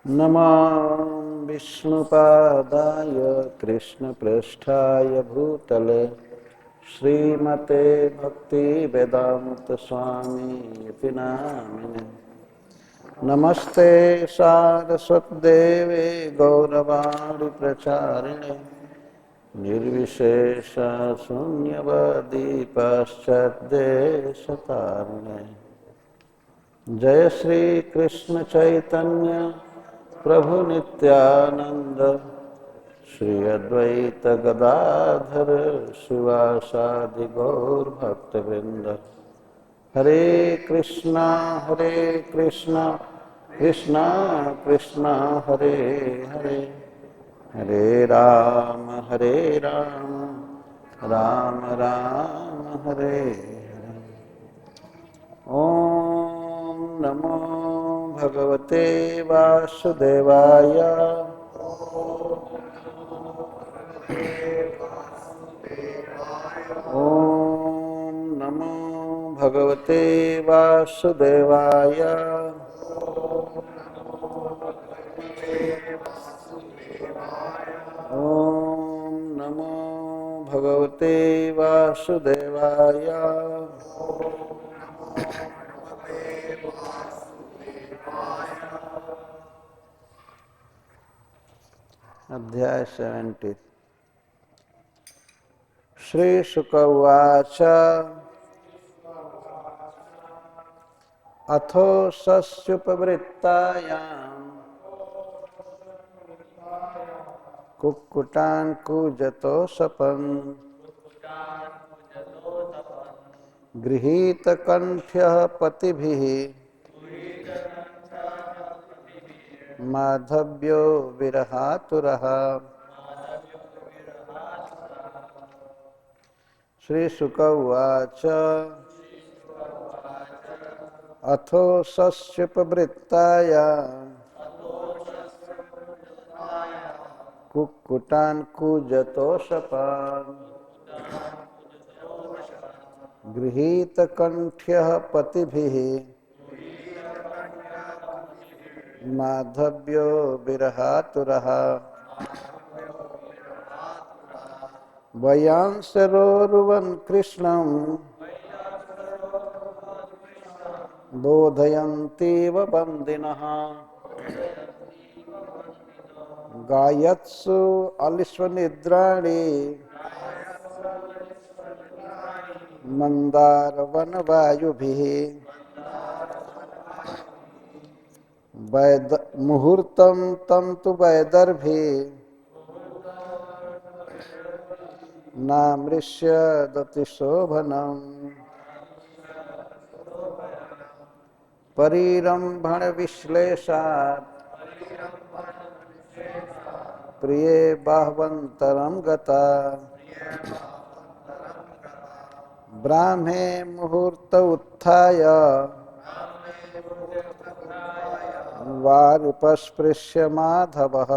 नमः विष्णुपादाय कृष्णप्रेष्ठाय भूतले श्रीमते भक्तिवेदांत स्वामी इति नामिने। नमस्ते सारस्वतदेवे गौरवाणी प्रचारिणे निर्विशेष शून्यवादी पाश्चात्यदेशतारिणे। जय श्री कृष्ण चैतन्य प्रभु नित्यानंद श्री अद्वैत गदाधर शिवासादि गौर भक्तवृंद। हरे कृष्णा कृष्णा कृष्णा हरे हरे, हरे राम राम राम हरे हरे। ओम नमो भगवते वासुदेवाय। ओम नमो भगवते वासुदेवाय। ओम नमो भगवते वासुदेवाय। अध्याय 70। श्री शुक उवाच अथो सस्युपवृत्तायाम् कुक्कुटान् कूजतोषपन् गृहीतकण्ठ्यः पतिभिः माधव्यो विरहातुरः। श्री शुक उवाच अथो सस्युपवृत्तायाम् कुक्कुटान् कूजतोषपान् गृहीतकण्ठ्यः पतिभिः माधव्यो विरहातुरः। वयांसरोरुवन् कृष्णं बोधयन्तीव बन्दिनः गायत्सु अलिस्वनिद्राणि मन्दारवनवायुभिः मुहूर्तं तं तु वैदर्भी नामृष्यदति शोभनम्। परिरम्भणविश्लेषात् प्रिये बाह्वन्तरं गता ब्राह्मे मुहूर्त उत्थाय वारुपस्पृश्य माधवः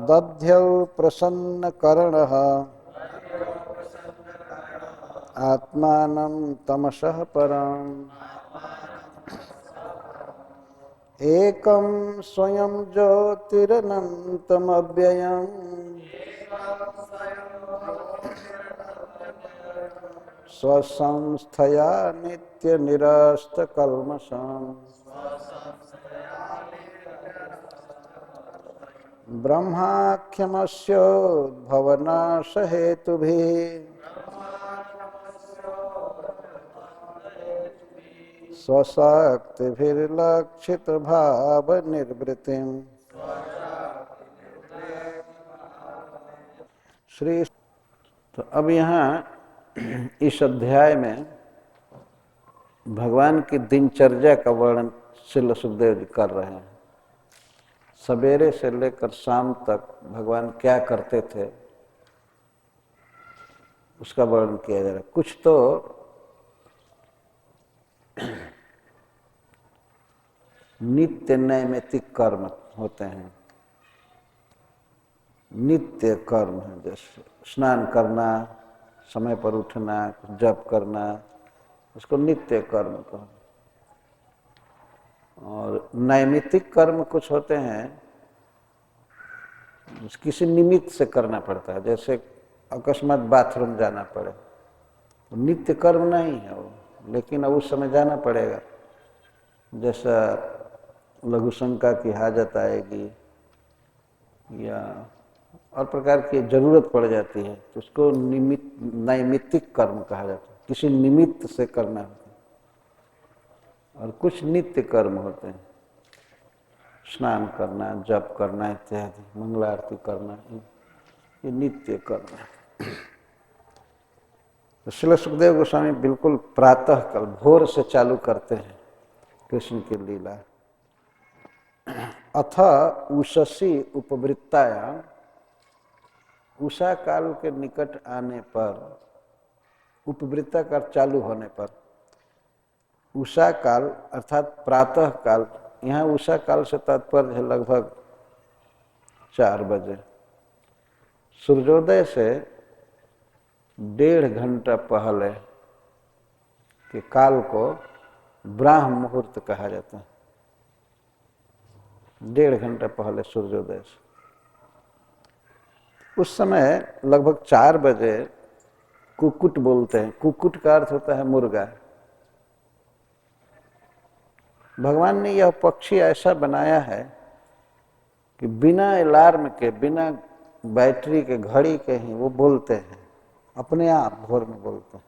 दध्यौ प्रसन्नकर्णः आत्मानं तमसः परम्। एकं स्वयं ज्योतिरनन्तमव्ययम् स्वसंस्थया नित्यनिरस्तकल्मषम् ब्रह्माख्यमस्योद्भवनाशहेतुभिः स्वशक्तिभिर्लक्षितभावनिर्वृत्तिम्। श्री तो अब यहाँ इस अध्याय में भगवान की दिनचर्या का वर्णन श्रील सुखदेव जी कर रहे हैं। सवेरे से लेकर शाम तक भगवान क्या करते थे उसका वर्णन किया जा रहा है। कुछ तो नित्य नैमित्तिक कर्म होते हैं, नित्य कर्म है, जैसे स्नान करना, समय पर उठना, जप करना, उसको नित्य कर्म कहो। और नैमित्तिक कर्म कुछ होते हैं किसी निमित्त से करना पड़ता है, जैसे अकस्मात बाथरूम जाना पड़े, नित्य कर्म नहीं है वो, लेकिन अब उस समय जाना पड़ेगा। जैसा लघु शंका की हाजत आएगी या और प्रकार की जरूरत पड़ जाती है, तो उसको नैमित्तिक कर्म कहा जाता है, किसी निमित्त से करना होता है। और कुछ नित्य कर्म होते हैं, स्नान करना, जप करना इत्यादि, मंगलारती करना, ये नित्य कर्म है। तो श्रील सुखदेव गोस्वामी बिल्कुल प्रातः काल भोर से चालू करते हैं कृष्ण की लीला। अथ उषसी उपवृत्तायाम, उषा काल के निकट आने पर, उपवृत्ता का चालू होने पर, उषा काल अर्थात प्रातः काल, यहाँ उषा काल से तात्पर्य है लगभग 4 बजे, सूर्योदय से 1.5 घंटा पहले के काल को ब्राह्म मुहूर्त कहा जाता है। 1.5 घंटा पहले सूर्योदय से, उस समय लगभग 4 बजे कुक्कुट बोलते हैं। कुक्कुट का अर्थ होता है मुर्गा। भगवान ने यह पक्षी ऐसा बनाया है कि बिना अलार्म के, बिना बैटरी के, घड़ी के ही वो बोलते हैं, अपने आप भोर में बोलते हैं।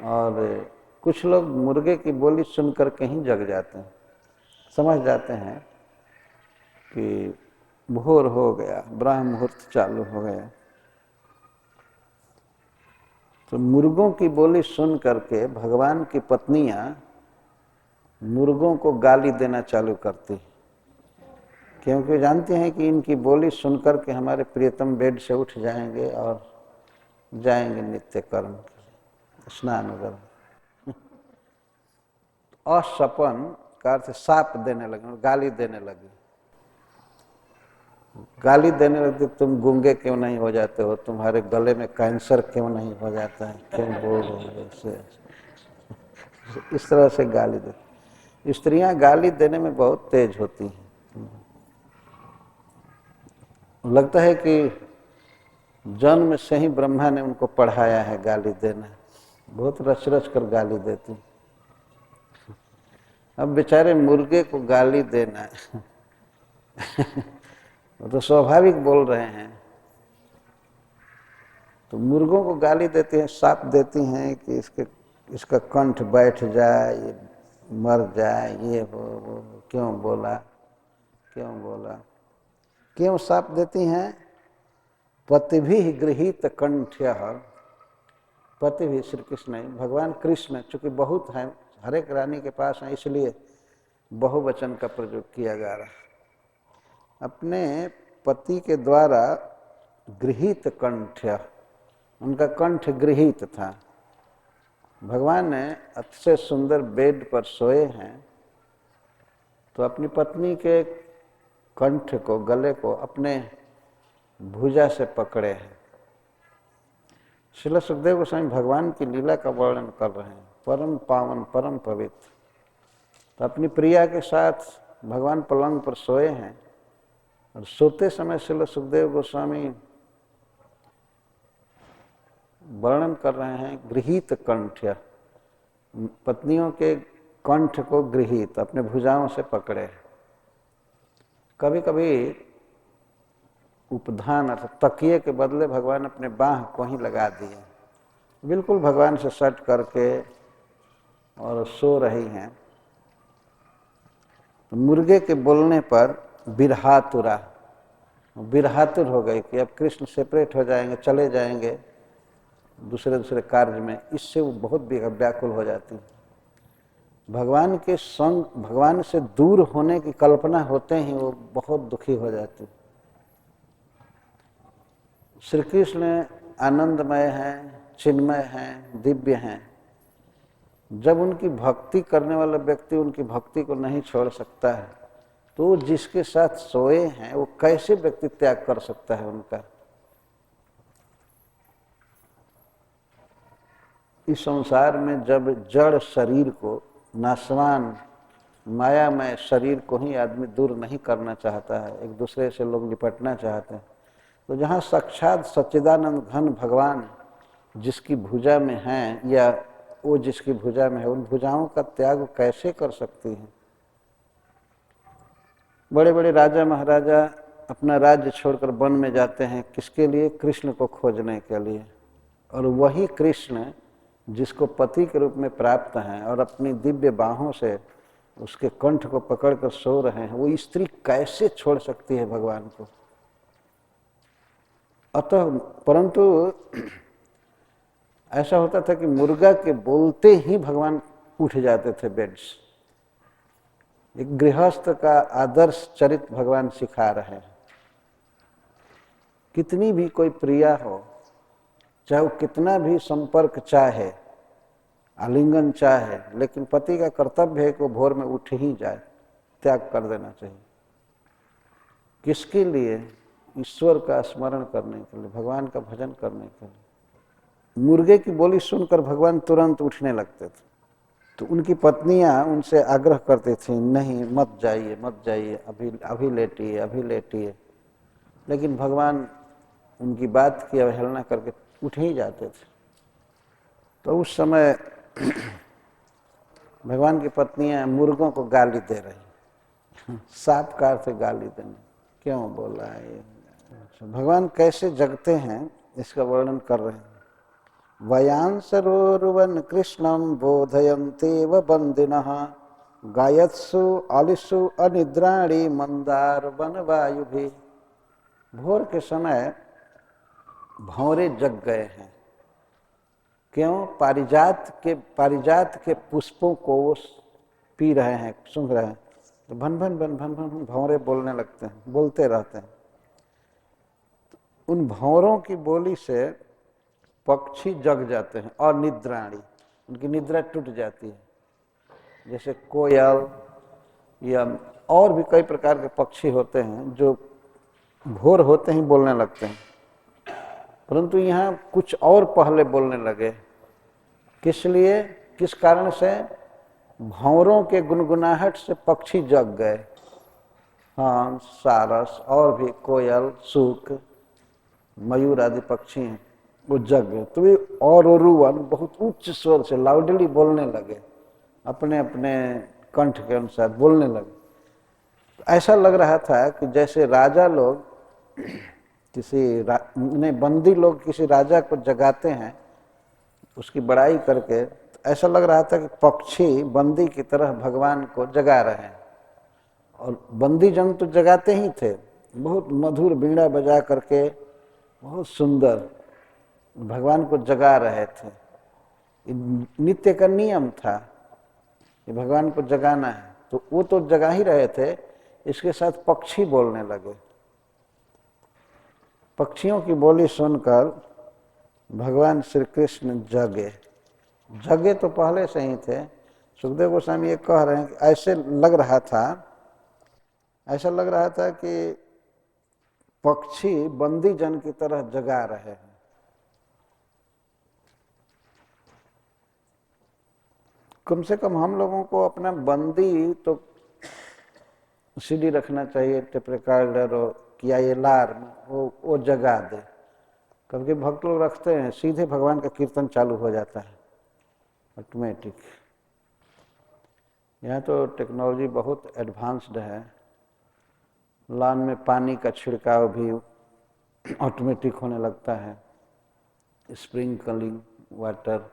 और कुछ लोग मुर्गे की बोली सुनकर के ही जग जाते हैं, समझ जाते हैं कि भोर हो गया, ब्राह्म मुहूर्त चालू हो गया। तो मुर्गों की बोली सुन करके भगवान की पत्नियां मुर्गों को गाली देना चालू करती, क्योंकि जानती हैं कि इनकी बोली सुनकर के हमारे प्रियतम बेड से उठ जाएंगे और जाएंगे नित्य कर्म, स्नान वगैरह। असपन का अर्थ साप देने लगे, गाली देने लगी। गाली देने लगती, तुम गूंगे क्यों नहीं हो जाते हो, तुम्हारे गले में कैंसर क्यों नहीं हो जाता है, क्यों बोल रहे हो, इस तरह से गाली देती। स्त्रियां गाली देने में बहुत तेज होती हैं। लगता है कि जन्म से ही ब्रह्मा ने उनको पढ़ाया है गाली देना, बहुत रच रच कर गाली देती। अब बेचारे मुर्गे को गाली देना वो तो स्वाभाविक बोल रहे हैं, तो मुर्गों को गाली देती हैं, साप देती हैं कि इसका कंठ बैठ जाए, ये मर जाए, ये वो क्यों बोला, क्यों बोला। क्यों साप देती हैं? पतिभिः गृहीत कंठ्य, पति भी श्री कृष्ण है, भगवान कृष्ण, चूंकि बहुत हैं, हर एक रानी के पास हैं, इसलिए बहुवचन का प्रयोग किया जा रहा है। अपने पति के द्वारा गृहीत कंठ्य, उनका कंठ गृहीत था। भगवान ने अच्छे सुंदर बेड पर सोए हैं, तो अपनी पत्नी के कंठ को, गले को अपने भुजा से पकड़े हैं। श्रील सुखदेव गोस्वामी भगवान की लीला का वर्णन कर रहे हैं, परम पावन, परम पवित्र। तो अपनी प्रिया के साथ भगवान पलंग पर सोए हैं, और सोते समय श्रील सुखदेव गोस्वामी वर्णन कर रहे हैं गृहीत कंठ्य, पत्नियों के कंठ को गृहीत, अपने भुजाओं से पकड़े। कभी कभी उपधान अर्थात तकिए के बदले भगवान अपने बाह को ही लगा दिए, बिल्कुल भगवान से सट करके और सो रही हैं। तो मुर्गे के बोलने पर बिरहातुरा, बिरहातुर हो गई कि अब कृष्ण सेपरेट हो जाएंगे, चले जाएंगे दूसरे कार्य में, इससे वो बहुत व्याकुल हो जाती है। भगवान के संग, भगवान से दूर होने की कल्पना होते ही वो बहुत दुखी हो जाती। श्री कृष्ण आनंदमय हैं, चिन्मय हैं, दिव्य हैं। जब उनकी भक्ति करने वाला व्यक्ति उनकी भक्ति को नहीं छोड़ सकता है, तो जिसके साथ सोए हैं वो कैसे व्यक्ति त्याग कर सकता है उनका। इस संसार में जब जड़ शरीर को, नाशवान मायामय शरीर को ही आदमी दूर नहीं करना चाहता है, एक दूसरे से लोग निपटना चाहते हैं, तो जहाँ साक्षात सच्चिदानंद घन भगवान जिसकी भुजा में हैं या वो जिसकी भुजा में है, उन भुजाओं का त्याग कैसे कर सकती हैं। बड़े बड़े राजा महाराजा अपना राज्य छोड़कर वन में जाते हैं, किसके लिए? कृष्ण को खोजने के लिए। और वही कृष्ण जिसको पति के रूप में प्राप्त हैं और अपनी दिव्य बाहों से उसके कंठ को पकड़कर सो रहे हैं, वो स्त्री कैसे छोड़ सकती है भगवान को? अतः परंतु ऐसा होता था कि मुर्गा के बोलते ही भगवान उठ जाते थे बेड से। एक गृहस्थ का आदर्श चरित्र भगवान सिखा रहे हैं। कितनी भी कोई प्रिया हो, चाहे वो कितना भी संपर्क चाहे, आलिंगन चाहे, लेकिन पति का कर्तव्य है कि वो भोर में उठ ही जाए, त्याग कर देना चाहिए। किसके लिए? ईश्वर का स्मरण करने के लिए, भगवान का भजन करने के लिए। मुर्गे की बोली सुनकर भगवान तुरंत उठने लगते थे, तो उनकी पत्नियां उनसे आग्रह करती थी, नहीं मत जाइए मत जाइए, अभी लेटिए अभी लेटिए। लेकिन भगवान उनकी बात की अवहेलना करके उठ ही जाते थे। तो उस समय भगवान की पत्नियां मुर्गों को गाली दे रही, साफ कार से गाली देना, क्यों बोला है। भगवान कैसे जगते हैं इसका वर्णन कर रहे हैं। वयांसरोरुवन कृष्णं बोधयन्तेव बन्दिनः गायत्सु आलिसु अनिद्राणि मंदार वन वायुभिः। भोर के समय भंवरे जग गए हैं। क्यों? पारिजात के पुष्पों को वो पी रहे हैं, सूंघ रहे हैं, तो भन भन भन भन भन भंवरे बोलने लगते हैं, बोलते रहते हैं। उन भंवरों की बोली से पक्षी जग जाते हैं और निद्राणी, उनकी निद्रा टूट जाती है। जैसे कोयल या और भी कई प्रकार के पक्षी होते हैं जो भोर होते ही बोलने लगते हैं, परंतु यहाँ कुछ और पहले बोलने लगे। किस लिए? किस कारण से? भंवरों के गुनगुनाहट से पक्षी जग गए। हंस, सारस और भी कोयल, सूक, मयूर आदि पक्षी हैं, वो जग गए। तो वे और रुवन बहुत उच्च स्वर से लाउडली बोलने लगे, अपने अपने कंठ के अनुसार बोलने लगे। तो ऐसा लग रहा था कि जैसे राजा लोग बंदी लोग किसी राजा को जगाते हैं उसकी बड़ाई करके, तो ऐसा लग रहा था कि पक्षी बंदी की तरह भगवान को जगा रहे हैं। और बंदी जन तो जगाते ही थे, बहुत मधुर बीड़ा बजा करके बहुत सुंदर भगवान को जगा रहे थे। नित्य का नियम था कि भगवान को जगाना है, तो वो तो जगा ही रहे थे, इसके साथ पक्षी बोलने लगे। पक्षियों की बोली सुनकर भगवान श्री कृष्ण जगे तो पहले से ही थे। सुखदेव गोस्वामी ये कह रहे हैं कि ऐसा लग रहा था कि पक्षी बंदी जन की तरह जगा रहे हैं। कम से कम हम लोगों को अपना बंदी तो सीडी रखना चाहिए, टेप रिकॉर्डर या ये अलार्म, वो जगा दे। कभी भक्त लोग रखते हैं, सीधे भगवान का कीर्तन चालू हो जाता है ऑटोमेटिक। यहाँ तो टेक्नोलॉजी बहुत एडवांस्ड है। लॉन में पानी का छिड़काव भी ऑटोमेटिक होने लगता है, स्प्रिंकलिंग वाटर,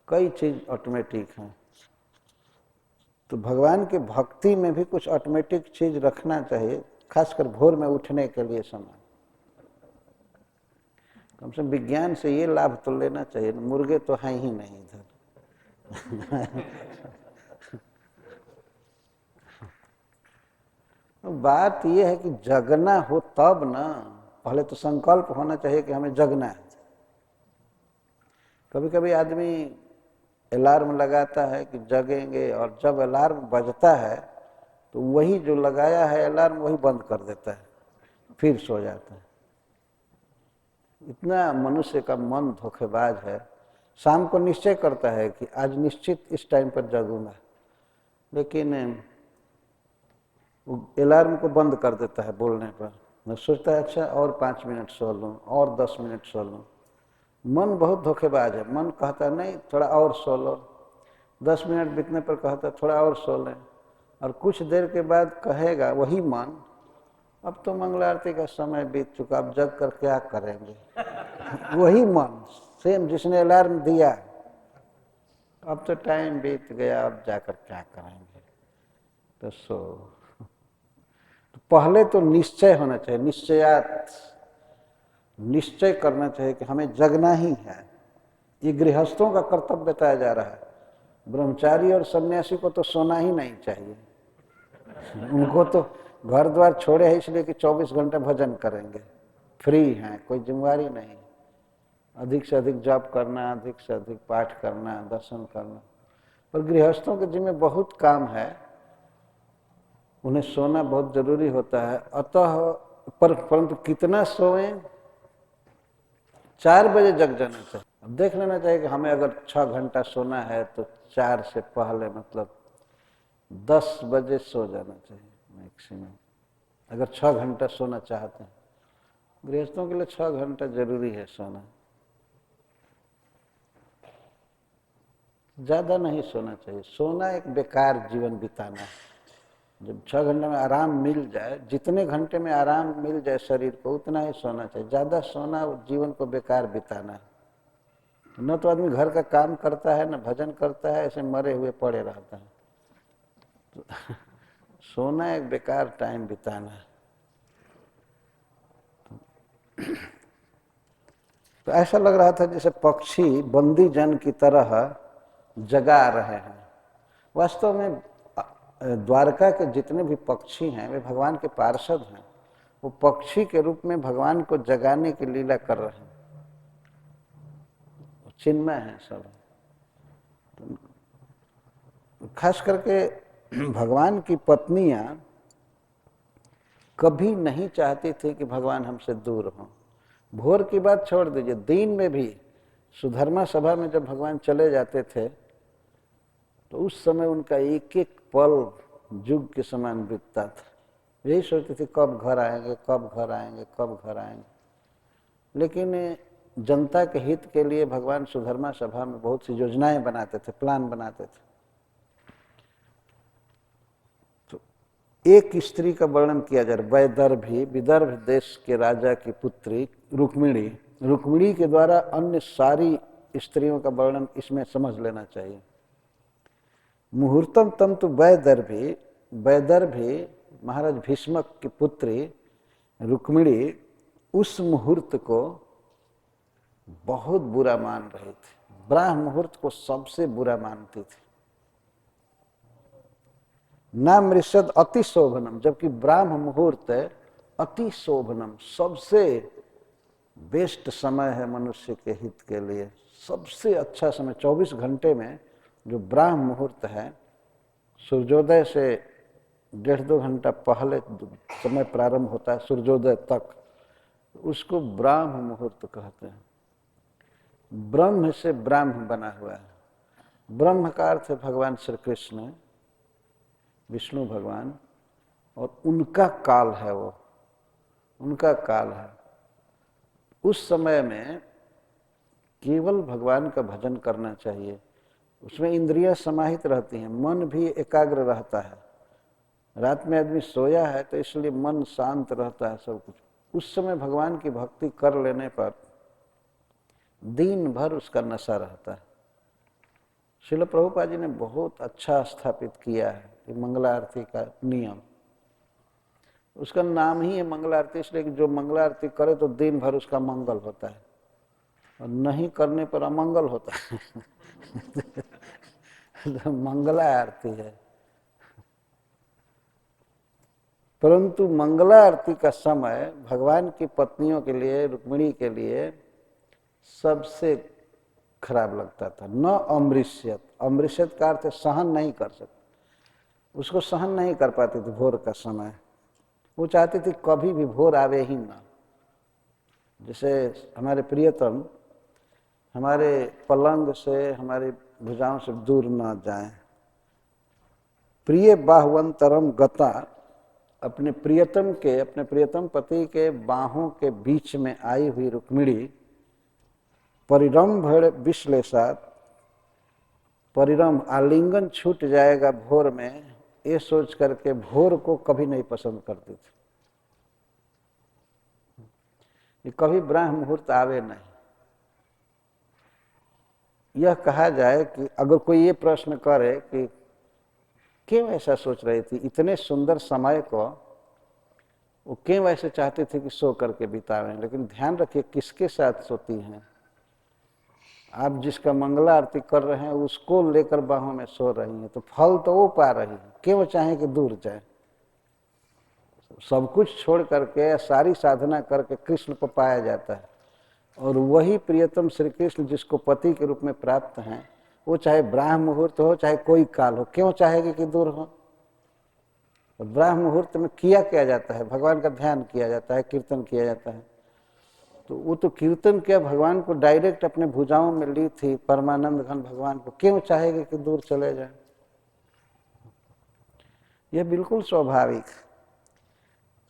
कई चीज ऑटोमेटिक हैं। तो भगवान के भक्ति में भी कुछ ऑटोमेटिक चीज रखना चाहिए, खासकर भोर में उठने के लिए समय। कम से कम विज्ञान से ये लाभ तो लेना चाहिए, मुर्गे तो हैं ही नहीं इधर। बात यह है कि जगना हो तब ना, पहले तो संकल्प होना चाहिए कि हमें जगना है। कभी कभी आदमी अलार्म लगाता है कि जगेंगे, और जब अलार्म बजता है तो वही जो लगाया है अलार्म वही बंद कर देता है, फिर सो जाता है। इतना मनुष्य का मन धोखेबाज है। शाम को निश्चय करता है कि आज निश्चित इस टाइम पर जगूंगा, लेकिन वो अलार्म को बंद कर देता है बोलने पर। मैं सोचता है अच्छा और 5 मिनट सो लूँ, और 10 मिनट सो लूँ। मन बहुत धोखेबाज है, मन कहता नहीं थोड़ा और सो लो, 10 मिनट बीतने पर कहता थोड़ा और सो लें, और कुछ देर के बाद कहेगा वही मन, अब तो मंगला आरती का समय बीत चुका, अब जग कर क्या करेंगे। वही मन सेम जिसने अलार्म दिया, अब तो टाइम बीत गया, अब जाकर क्या करेंगे, तो सो। तो पहले तो निश्चय होना चाहिए, निश्चय करना चाहिए कि हमें जगना ही है। ये गृहस्थों का कर्तव्य बताया जा रहा है। ब्रह्मचारी और सन्यासी को तो सोना ही नहीं चाहिए, उनको तो घर द्वार छोड़े है इसलिए कि 24 घंटे भजन करेंगे, फ्री हैं, कोई जिम्मेवारी नहीं। अधिक से अधिक जप करना, अधिक से अधिक पाठ करना, दर्शन करना। पर गृहस्थों के जिम्मे बहुत काम है, उन्हें सोना बहुत जरूरी होता है। अतः परंतु कितना सोएं, 4 बजे जग जाना चाहिए। अब देख लेना चाहिए कि हमें अगर 6 घंटा सोना है तो 4 से पहले मतलब 10 बजे सो जाना चाहिए मैक्सिमम, अगर 6 घंटा सोना चाहते हैं। गृहस्थों के लिए 6 घंटा जरूरी है सोना, ज़्यादा नहीं सोना चाहिए। सोना एक बेकार जीवन बिताना है। जब 6 घंटे में आराम मिल जाए, जितने घंटे में आराम मिल जाए शरीर को उतना ही सोना चाहिए। ज़्यादा सोना जीवन को बेकार बिताना है। न तो आदमी घर का काम करता है, न भजन करता है, ऐसे मरे हुए पड़े रहता है। तो सोना एक बेकार टाइम बिताना है। तो ऐसा लग रहा था जैसे पक्षी बंदी जन की तरह जगा रहे हैं। वास्तव में द्वारका के जितने भी पक्षी हैं वे भगवान के पार्षद हैं। वो पक्षी के रूप में भगवान को जगाने की लीला कर रहे हैं, चिन्मय है सब। खास करके भगवान की पत्नियां कभी नहीं चाहती थी कि भगवान हमसे दूर हों। भोर की बात छोड़ दीजिए, दिन में भी सुधर्मा सभा में जब भगवान चले जाते थे तो उस समय उनका एक एक पल युग के समान बीतता था। यही सोचते थे कब घर आएंगे, कब घर आएंगे, कब घर आएंगे। लेकिन जनता के हित के लिए भगवान सुधर्मा सभा में बहुत सी योजनाएं बनाते थे, प्लान बनाते थे। तो एक स्त्री का वर्णन किया जा रहा है, विदर्भ देश के राजा की पुत्री रुक्मिणी के द्वारा अन्य सारी स्त्रियों का वर्णन इसमें समझ लेना चाहिए। मुहूर्तम तंतु वैदर्भी महाराज भीष्मक की पुत्री रुक्मिणी उस मुहूर्त को बहुत बुरा मान रही थी। ब्राह्म मुहूर्त को सबसे बुरा मानती थी। नाम ऋषद अति शोभनम, जबकि ब्राह्म मुहूर्त अति शोभनम सबसे बेस्ट समय है मनुष्य के हित के लिए। सबसे अच्छा समय 24 घंटे में जो ब्राह्म मुहूर्त है, सूर्योदय से 1.5-2 घंटा पहले समय प्रारंभ होता है सूर्योदय तक, उसको ब्राह्म मुहूर्त कहते हैं। ब्रह्म से ब्राह्म बना हुआ है। ब्रह्म का अर्थ है भगवान श्री कृष्ण, विष्णु भगवान, और उनका काल है, वो उनका काल है। उस समय में केवल भगवान का भजन करना चाहिए। उसमें इंद्रियां समाहित रहती हैं, मन भी एकाग्र रहता है। रात में आदमी सोया है तो इसलिए मन शांत रहता है, सब कुछ। उस समय भगवान की भक्ति कर लेने पर दिन भर उसका नशा रहता है। श्रील प्रभुपाद जी ने बहुत अच्छा स्थापित किया है कि मंगला आरती का नियम। उसका नाम ही है मंगला आरती, इसलिए कि जो मंगला आरती करे तो दिन भर उसका मंगल होता है, और नहीं करने पर अमंगल होता है। तो मंगला आरती है। परंतु मंगला आरती का समय भगवान की पत्नियों के लिए, रुक्मिणी के लिए सबसे खराब लगता था। न अमृष्यत, अमृष्यत का अर्थ सहन नहीं कर सकते, उसको सहन नहीं कर पाती थी भोर का समय। वो चाहती थी कभी भी भोर आवे ही ना। जैसे हमारे प्रियतम हमारे पलंग से, हमारी भुजाओं से दूर न जाएं। प्रिय बाहुवंतरम गता, अपने प्रियतम पति के बाहों के बीच में आई हुई रुक्मिणी परिरंभ विश्लेषात, परिरंभ आलिंगन छूट जाएगा भोर में, ये सोच करके भोर को कभी नहीं पसंद करती थी। ये कभी ब्राह्म मुहूर्त आवे नहीं। यह कहा जाए कि अगर कोई ये प्रश्न करे कि क्यों ऐसा सोच रही थी, इतने सुंदर समय को वो क्यों ऐसे चाहती थी कि सो करके बितावें, लेकिन ध्यान रखिए किसके साथ सोती हैं। आप जिसका मंगला आरती कर रहे हैं उसको लेकर बाहों में सो रही हैं, तो फल तो वो पा रही है, क्यों चाहे कि दूर जाए। सब कुछ छोड़ करके, सारी साधना करके कृष्ण को पाया जाता है, और वही प्रियतम श्री कृष्ण जिसको पति के रूप में प्राप्त हैं, वो चाहे ब्राह्म मुहूर्त हो चाहे कोई काल हो, क्यों चाहेगी कि दूर हो। ब्राह्म मुहूर्त में किया जाता है, भगवान का ध्यान किया जाता है, कीर्तन किया जाता है। तो वो तो कीर्तन किया, भगवान को डायरेक्ट अपने भुजाओं में ली थी, परमानंद घन भगवान को, क्यों चाहेगी कि दूर चले जाए। यह बिल्कुल स्वाभाविक।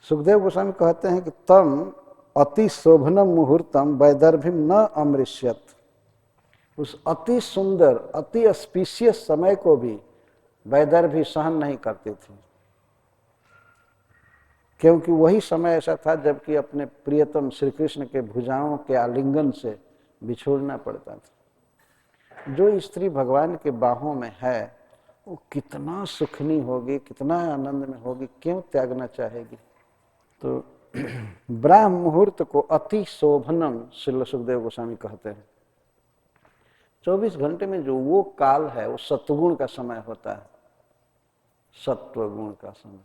सुखदेव गोस्वामी कहते हैं कि तम अति शोभनम मुहूर्तम वैदर्भिम न अमृष्यत, उस अति सुंदर अति ऑस्पिशियस समय को भी वैदर्भी सहन नहीं करती थी, क्योंकि वही समय ऐसा था जबकि अपने प्रियतम श्री कृष्ण के भुजाओं के आलिंगन से बिछोड़ना पड़ता था। जो स्त्री भगवान के बाहों में है वो कितना सुखनी होगी, कितना आनंद में होगी, क्यों त्यागना चाहेगी। तो ब्राह्म मुहूर्त को अति शोभनम श्रील सुखदेव गोस्वामी कहते हैं। 24 घंटे में जो वो काल है वो सत्वगुण का समय होता है, सत्वगुण का समय।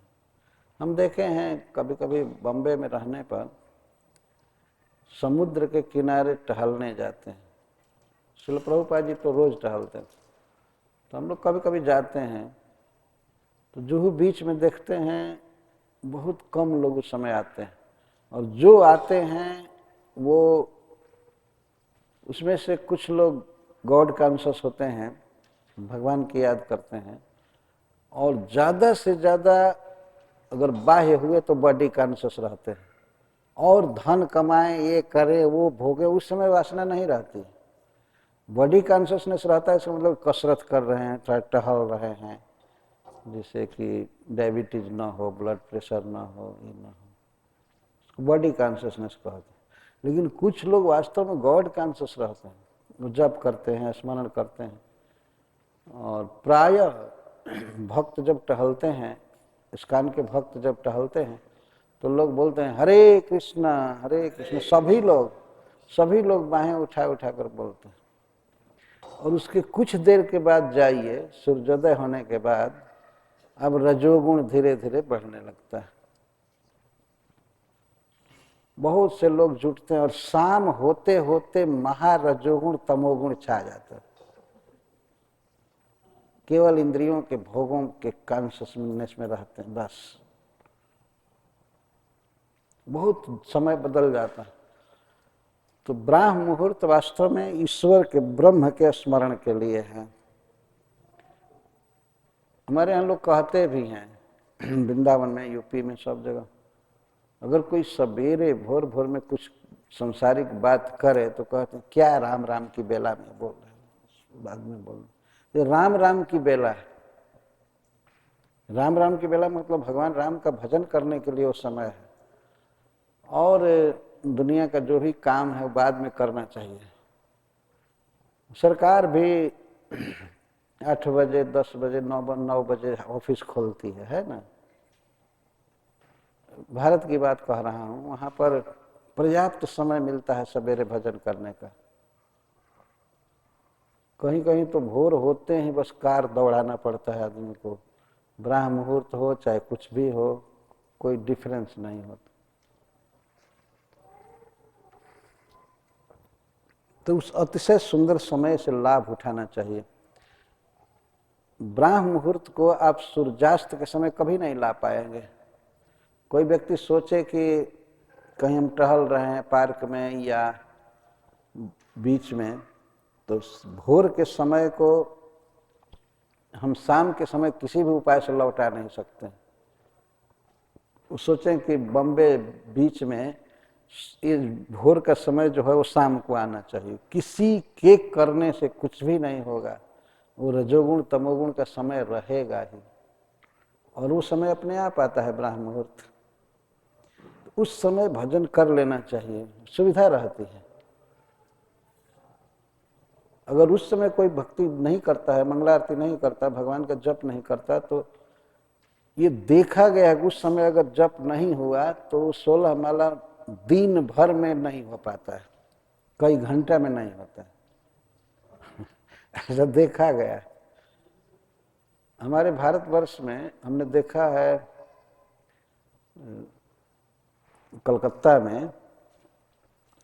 हम देखे हैं कभी कभी बॉम्बे में रहने पर समुद्र के किनारे टहलने जाते हैं। श्रील प्रभुपाद जी तो रोज टहलते थे, तो हम लोग कभी कभी जाते हैं तो जुहू बीच में देखते हैं बहुत कम लोग उस समय आते हैं, और जो आते हैं वो उसमें से कुछ लोग गॉड कॉन्शियस होते हैं, भगवान की याद करते हैं, और ज़्यादा से ज़्यादा अगर बाह्य हुए तो बॉडी कॉन्शियस रहते हैं, और धन कमाएं, ये करे वो भोगे, उस समय वासना नहीं रहती। बॉडी कॉन्शियसनेस रहता है, इसका मतलब कसरत कर रहे हैं, टहल रहे हैं, जिससे कि डायबिटीज ना हो, ब्लड प्रेशर ना हो, ये ना हो, बॉडी कॉन्शियसनेस कहते हैं। लेकिन कुछ लोग वास्तव में गॉड कॉन्शियस रहते हैं, वो जप करते हैं, स्मरण करते हैं। और प्रायः भक्त जब टहलते हैं, इस्कॉन के भक्त जब टहलते हैं तो लोग बोलते हैं हरे कृष्णा हरे कृष्णा, सभी लोग बाहें उठा कर बोलते हैं। और उसके कुछ देर के बाद जाइए, सूर्योदय होने के बाद अब रजोगुण धीरे धीरे बढ़ने लगता है, बहुत से लोग जुटते हैं, और शाम होते होते महारजोगुण तमोगुण छा जाता है। केवल इंद्रियों के भोगों के कॉन्शियसनेस में रहते हैं, बस बहुत समय बदल जाता है। तो ब्राह्म मुहूर्त वास्तव में ईश्वर के, ब्रह्म के स्मरण के लिए है। हमारे यहाँ लोग कहते भी हैं, वृंदावन में, यूपी में, सब जगह, अगर कोई सवेरे भोर भोर में कुछ संसारिक बात करे तो कहते हैं क्या राम राम की बेला में बोल रहे हैं, बाद में बोल रहे। ये राम राम की बेला है। राम राम की बेला मतलब भगवान राम का भजन करने के लिए वो समय है, और दुनिया का जो भी काम है वो बाद में करना चाहिए। सरकार भी 8 बजे 10 बजे 9 बजे ऑफिस खोलती है ना। भारत की बात कह रहा हूँ, वहाँ पर पर्याप्त समय मिलता है सवेरे भजन करने का। कहीं कहीं तो भोर होते ही बस कार दौड़ाना पड़ता है आदमी को। ब्राह्म मुहूर्त हो चाहे कुछ भी हो, कोई डिफरेंस नहीं होता। तो उस अतिशय सुंदर समय से लाभ उठाना चाहिए। ब्राह्म मुहूर्त को आप सूर्यास्त के समय कभी नहीं ला पाएंगे। कोई व्यक्ति सोचे कि कहीं हम टहल रहे हैं पार्क में या बीच में, तो भोर के समय को हम शाम के समय किसी भी उपाय से लौटा नहीं सकते। वो सोचें कि बॉम्बे बीच में ये भोर का समय जो है वो शाम को आना चाहिए, किसी के करने से कुछ भी नहीं होगा, वो रजोगुण तमोगुण का समय रहेगा ही, और वो समय अपने आप आता है ब्राह्म मुहूर्त। उस समय भजन कर लेना चाहिए, सुविधा रहती है। अगर उस समय कोई भक्ति नहीं करता है, मंगलारती नहीं करता, भगवान का जप नहीं करता, तो ये देखा गया कि उस समय अगर जप नहीं हुआ तो 16 माला दिन भर में नहीं हो पाता है, कई घंटा में नहीं होता है। ऐसा देखा गया है। हमारे भारतवर्ष में हमने देखा है, कलकत्ता में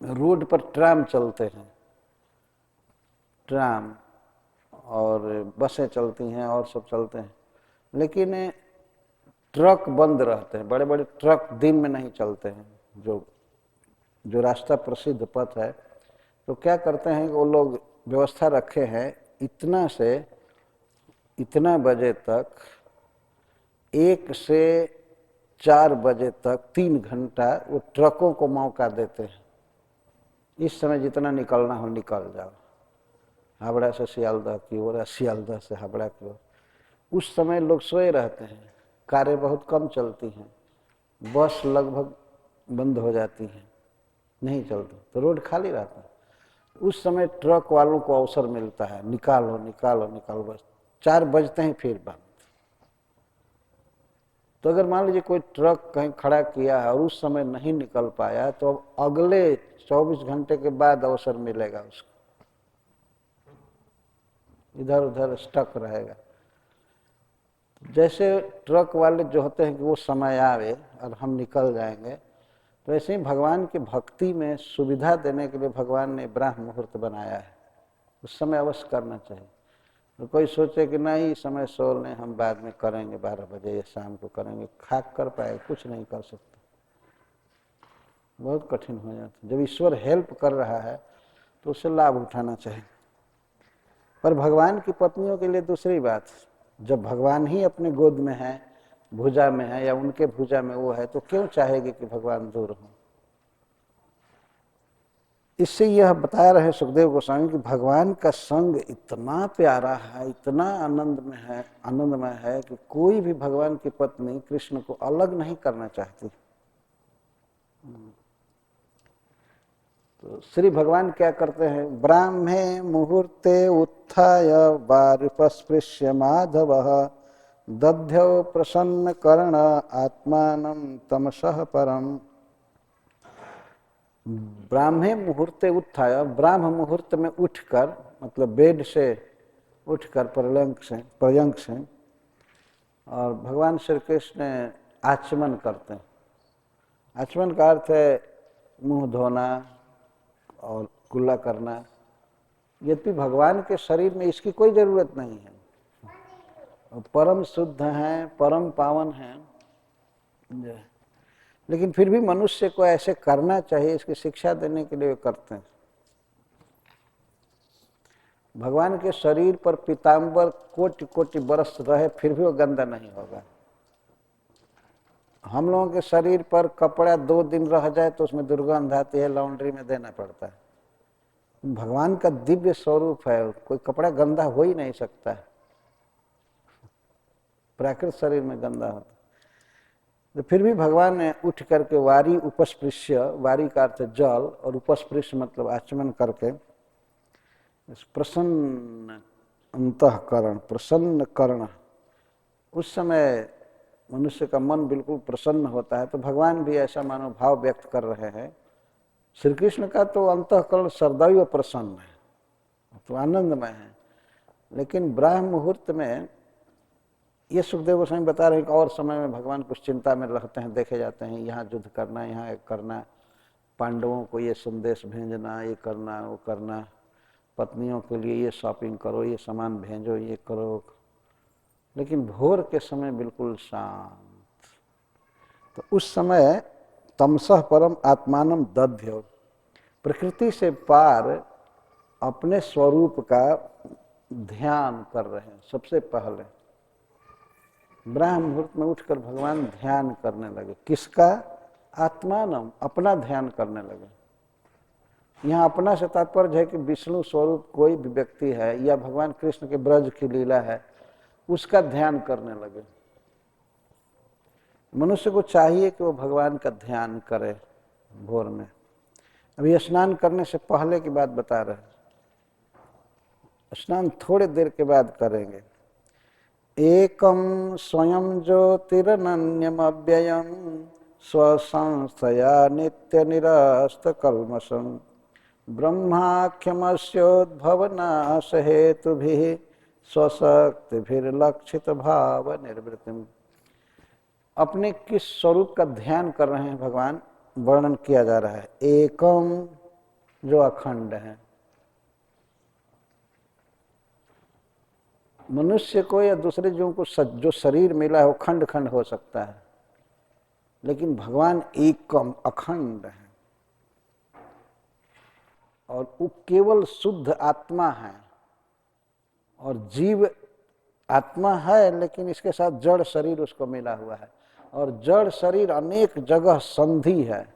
रोड पर ट्राम चलते हैं, ट्राम और बसें चलती हैं और सब चलते हैं, लेकिन ट्रक बंद रहते हैं, बड़े बड़े ट्रक दिन में नहीं चलते हैं। जो रास्ता प्रसिद्ध पथ है, तो क्या करते हैं कि वो लोग व्यवस्था रखे हैं, इतना से इतना बजे तक, 1 से 4 बजे तक 3 घंटा वो ट्रकों को मौका देते हैं। इस समय जितना निकलना हो निकल जाओ, हावड़ा से सियालदह की ओर, सियालदह से हावड़ा की ओर। उस समय लोग सोए रहते हैं, कारें बहुत कम चलती हैं, बस लगभग बंद हो जाती हैं, नहीं चलती, तो रोड खाली रहता है। उस समय ट्रक वालों को अवसर मिलता है, निकालो निकालो निकालो, बस 4 बजते हैं फिर बंद। तो अगर मान लीजिए कोई ट्रक कहीं खड़ा किया है और उस समय नहीं निकल पाया, तो अब अगले 24 घंटे के बाद अवसर मिलेगा उसको, इधर उधर स्टक रहेगा। जैसे ट्रक वाले जो होते हैं कि वो समय आवे और हम निकल जाएंगे, तो ऐसे ही भगवान की भक्ति में सुविधा देने के लिए भगवान ने ब्राह्म मुहूर्त बनाया है, उस समय अवश्य करना चाहिए। तो कोई सोचे कि नहीं समय सो लें, हम बाद में करेंगे 12 बजे या शाम को करेंगे, खाक कर पाए, कुछ नहीं कर सकता, बहुत कठिन हो जाता। जब ईश्वर हेल्प कर रहा है तो उससे लाभ उठाना चाहिए। पर भगवान की पत्नियों के लिए दूसरी बात, जब भगवान ही अपने गोद में है, भुजा में है, या उनके भुजा में वो है, तो क्यों चाहेगी कि भगवान दूर हो। इससे यह बता रहे सुखदेव गोस्वामी कि भगवान का संग इतना प्यारा है, इतना आनंदमय है कि कोई भी भगवान की पत्नी कृष्ण को अलग नहीं करना चाहती। तो श्री भगवान क्या करते हैं, ब्राह्मे मुहूर्ते उत्थाय वारिपस्पृश्य माधवः दध्यौ प्रसन्न कर्ण आत्मानं तमसः परम। ब्राह्मे मुहूर्ते उत्थाय, ब्राह्म मुहूर्त में उठकर, मतलब बेड से उठकर, पर्यंक से, और भगवान श्री कृष्ण आचमन करते हैं। आचमन का अर्थ है मुंह धोना और कुल्ला करना। यद्यपि भगवान के शरीर में इसकी कोई जरूरत नहीं है, परम शुद्ध हैं, परम पावन हैं, लेकिन फिर भी मनुष्य को ऐसे करना चाहिए, इसकी शिक्षा देने के लिए वे करते हैं। भगवान के शरीर पर पीताम्बर कोटि कोटि बरस रहे फिर भी वो गंदा नहीं होगा। हम लोगों के शरीर पर कपड़ा 2 दिन रह जाए तो उसमें दुर्गंध आती है, लॉन्ड्री में देना पड़ता है। भगवान का दिव्य स्वरूप है, कोई कपड़ा गंदा हो ही नहीं सकता है, प्राकृत शरीर में गंदा होता। तो फिर भी भगवान ने उठ करके वारी उपस्पृश्य, वारी का अर्थ जल, और उपस्पृश्य मतलब आचमन करके, प्रसन्न अंतःकरण, प्रसन्न कर्ण, उस समय मनुष्य का मन बिल्कुल प्रसन्न होता है। तो भगवान भी ऐसा मानो भाव व्यक्त कर रहे हैं। श्री कृष्ण का तो अंतःकरण सदैव प्रसन्न है, तो आनंदमय है, लेकिन ब्राह्म मुहूर्त में ये सुखदेव गोस्वामी बता रहे हैं कि और समय में भगवान कुछ चिंता में रहते हैं, देखे जाते हैं, यहाँ युद्ध करना, यहाँ एक करना, पांडवों को ये संदेश भेजना, ये करना, वो करना, पत्नियों के लिए ये शॉपिंग करो, ये सामान भेजो, ये करो। लेकिन भोर के समय बिल्कुल शांत। तो उस समय तमसः परम आत्मानं दध्यो, प्रकृति से पार अपने स्वरूप का ध्यान कर रहे हैं। सबसे पहले ब्रह्म मुहूर्त में उठकर भगवान ध्यान करने लगे। किसका? आत्मानम, अपना ध्यान करने लगे। यहाँ अपना से तात्पर्य है कि विष्णु स्वरूप कोई भी व्यक्ति है या भगवान कृष्ण के ब्रज की लीला है, उसका ध्यान करने लगे। मनुष्य को चाहिए कि वो भगवान का ध्यान करे भोर में। अभी स्नान करने से पहले की बात बता रहे हैं, स्नान थोड़े देर के बाद करेंगे। एकम स्वयं ज्योतिरनन्यम अव्ययम स्वसंस्थया नित्य निरस्त कल्मषम ब्रह्माख्यमस्योद्भवनाश हेतुभिः स्वशक्तिभिर्लक्षित भाव निर्वृत्तिम। अपने किस स्वरूप का ध्यान कर रहे हैं भगवान, वर्णन किया जा रहा है। एकम, जो अखंड है। मनुष्य को या दूसरे जीवों को जो शरीर मिला है वो खंड खंड हो सकता है, लेकिन भगवान एकम, अखंड है और वो केवल शुद्ध आत्मा है। और जीव आत्मा है, लेकिन इसके साथ जड़ शरीर उसको मिला हुआ है, और जड़ शरीर अनेक जगह संधि है,